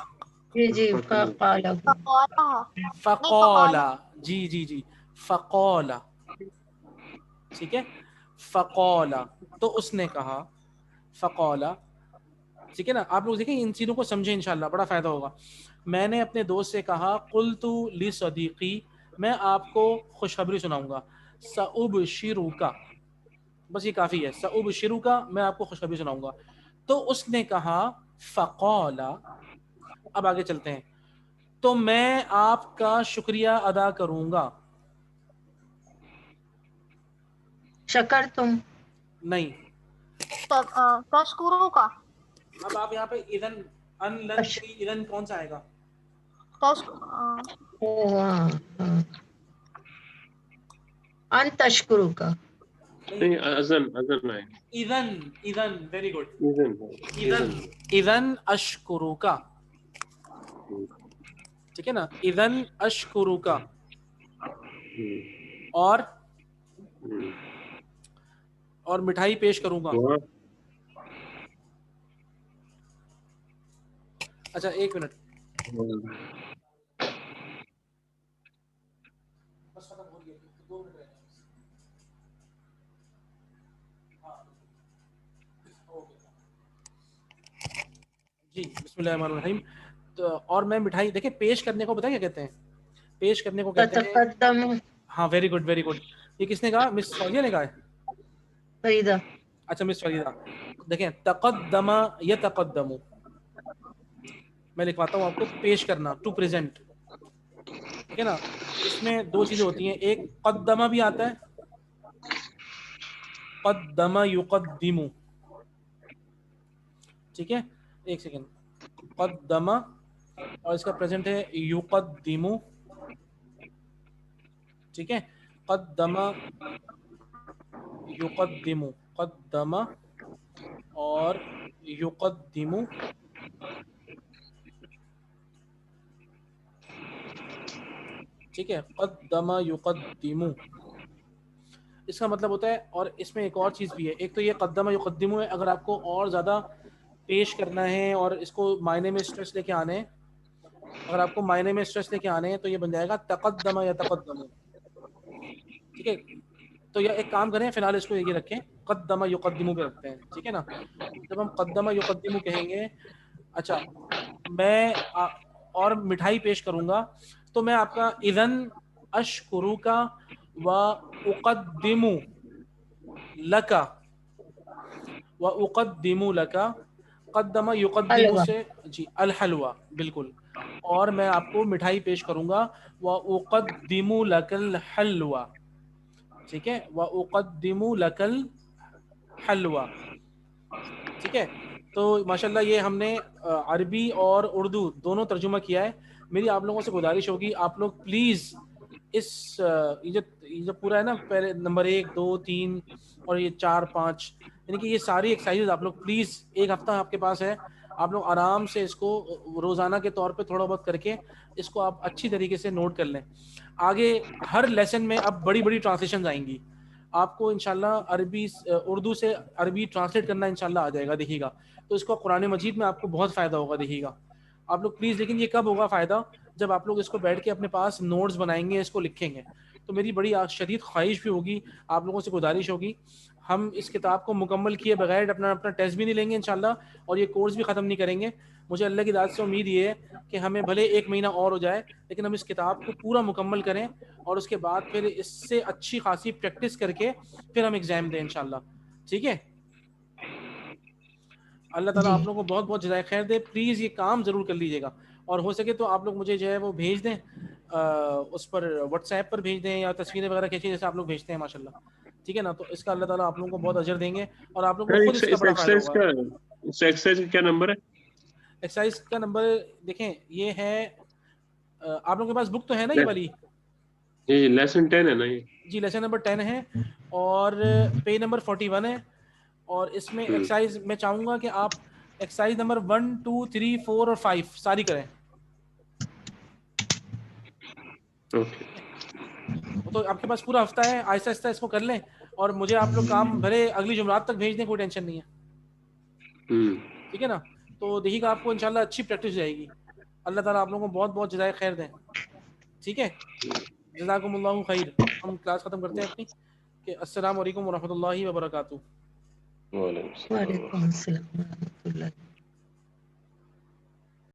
S4: جی جی فقالہ.
S5: فقالها نہیں
S1: فقولا، جی جی جی، فقولا، ٹھیک ہے، فقولا، تو اس نے کہا، فقولا، ٹھیک ہے نا، آپ لوگ دیکھیں ان چیزوں کو سمجھیں انشاءاللہ بڑا فائدہ ہوگا. میں نے اپنے دوست سے کہا، قلت لصدیقی، میں آپ کو خوشخبری سناؤں گا، سأبشروکا، بس یہ کافی ہے، سأبشروکا، میں آپ کو خوشخبری سناؤں گا، تو اس نے کہا، فقولا، اب آگے چلتے ہیں، تو میں آپ کا شکریہ ادا کروں گا،
S4: شکر تم.
S1: نہیں،
S5: تشکرو کا
S1: اب آپ یہاں پہ اذن، ان لن کی اذن کون سا آئے گا؟
S4: ان تشکرو کا.
S3: نہیں، اذن آئے
S1: اذن، اذن، ویری گڈ،
S3: اذن
S1: اذن اشکروکا، ٹھیک ہے نا، اذن اشکروکا، اور مٹھائی پیش کروں گا. اچھا ایک منٹ، بس ختم ہو گیا، 2 منٹ رہ گئے. جی بسم اللہ الرحمن الرحیم. تو اور میں مٹھائی، دیکھیں پیش کرنے کو بتائیں کیا کہتے ہیں؟ پیش کرنے کو کہتے ہیں،
S4: تتقدم.
S1: ہاں ویری گڈ ویری گڈ. یہ کس نے کہا؟ مس فوزیہ نے کہا ہے.
S4: فریدہ.
S1: اچھا مس فریدہ، دیکھیں تقدم یتقدم، میں لکھواتا ہوں آپ کو، پیش کرنا، ٹو پریزنٹ، ٹھیک ہے نا. اس میں 2 چیزیں ہوتی ہیں، ایک قدمہ بھی آتا ہے، قدم یقدم، ٹھیک ہے، ایک سیکنڈ، قدم، اور اس کا پریزنٹ ہے یقدم، ٹھیک ہے، قدم یقدم، قدم اور یقدم، ٹھیک ہے، قدم یقدم، اس کا مطلب ہوتا ہے. اور اس میں ایک اور چیز بھی ہے، ایک تو یہ قدم یقدم ہے، اگر آپ کو اور زیادہ پیش کرنا ہے اور اس کو معنی میں اسٹریس لے کے آنے ہیں، اگر آپ کو معنی میں اسٹریس لے کے آنے ہیں تو یہ بن جائے گا تقدم یتقدم، ٹھیک ہے. تو یہ ایک کام کریں، فی الحال اس کو یہ رکھیں، قدم یقدم پہ رکھتے ہیں، ٹھیک ہے نا. جب ہم قدم یقدم کہیں گے، اچھا میں اور مٹھائی پیش کروں گا، تو میں آپ کا اذن اشکروکا و اقدم لکا، و اقدم لکا، قدم یقدم
S4: حلوہ.
S1: سے جی الحلوہ، بالکل، اور میں آپ کو مٹھائی پیش کروں گا، و اقدم لک الحلوہ، ٹھیک ہے، و اقدم لک الحلوہ، ٹھیک ہے. تو ماشاءاللہ یہ ہم نے عربی اور اردو دونوں ترجمہ کیا ہے. میری آپ لوگوں سے گزارش ہوگی، آپ لوگ پلیز اس یہ جو پورا ہے نا، پہلے نمبر 1 2 3 اور یہ 4 5، یعنی کہ یہ ساری ایکسرسائز آپ لوگ پلیز، ایک ہفتہ آپ کے پاس ہے، آپ لوگ آرام سے اس کو روزانہ کے طور پہ تھوڑا بہت کر کے اس کو آپ اچھی طریقے سے نوٹ کر لیں. آگے ہر لیسن میں اب بڑی بڑی ٹرانسلیشنز آئیں گی آپ کو انشاءاللہ. اردو سے عربی ٹرانسلیٹ کرنا انشاءاللہ آ جائے گا, دیکھیے گا. تو اس کو قرآن مجید میں آپ کو بہت فائدہ ہوگا, دیکھیے گا آپ لوگ پلیز. لیکن یہ کب ہوگا فائدہ؟ جب آپ لوگ اس کو بیٹھ کے اپنے پاس نوٹس بنائیں گے, اس کو لکھیں گے. تو میری بڑی شدید خواہش بھی ہوگی, آپ لوگوں سے گزارش ہوگی, ہم اس کتاب کو مکمل کیے بغیر اپنا ٹیسٹ بھی نہیں لیں گے انشاءاللہ, اور یہ کورس بھی ختم نہیں کریں گے. مجھے اللہ کی ذات سے امید یہ ہے کہ ہمیں بھلے 1 مہینہ اور ہو جائے, لیکن ہم اس کتاب کو پورا مکمل کریں, اور اس کے بعد پھر اس سے اچھی خاصی پریکٹس کر کے پھر ہم ایگزام دیں انشاءاللہ. ٹھیک ہے؟ اللہ تعالیٰ
S4: جی
S1: آپ لوگوں کو بہت بہت جزائے خیر دے. پلیز یہ کام ضرور کر لیجیے گا, اور ہو سکے تو آپ لوگ مجھے جو ہے وہ بھیج دیں, اس پر واٹس ایپ پر بھیج دیں, یا تصویریں وغیرہ کھینچیں جیسے آپ لوگ بھیجتے ہیں ماشاءاللہ. ٹھیک ہے نا؟ تو اس کا اللہ تعالیٰ آپ لوگوں کو بہت اجر دیں گے, اور آپ لوگوں کو خود اس کا بڑا فائدہ ہوگا.
S3: اس ایکسرسائز کا کیا نمبر ہے؟
S1: ایکسرسائز کا نمبر دیکھیں, یہ ہے آپ لوگوں کے پاس بک تو ہے نا یہ والی؟
S3: جی لیسن 10 ہے نا یہ؟
S1: جی لیسن نمبر 10 ہے, اور پیج نمبر 41 ہے. اور اس میں ایکسرسائز میں چاہوں گا کہ آپ ایکسرسائز نمبر 1 2 3 4 اور 5 ساری کریں. تو آپ کے پاس پورا ہفتہ ہے, آہستہ آہستہ اس کو کر لیں, اور مجھے آپ لوگ کام بھلے اگلی جمعرات تک بھیج دیں, کوئی ٹینشن نہیں ہے. ٹھیک ہے نا؟ تو دیکھیے گا آپ کو انشاءاللہ اچھی پریکٹس ہو جائے گی. اللہ تعالیٰ آپ لوگوں کو بہت بہت جزائے خیر دیں. ٹھیک ہے, جزاکم اللہ خیر. ہم کلاس ختم کرتے ہیں اپنی, کہ السلام علیکم ورحمۃ اللہ وبرکاتہ.
S3: وعلیکم السلام.
S4: وعلیکم السلام ورحمۃ اللہ.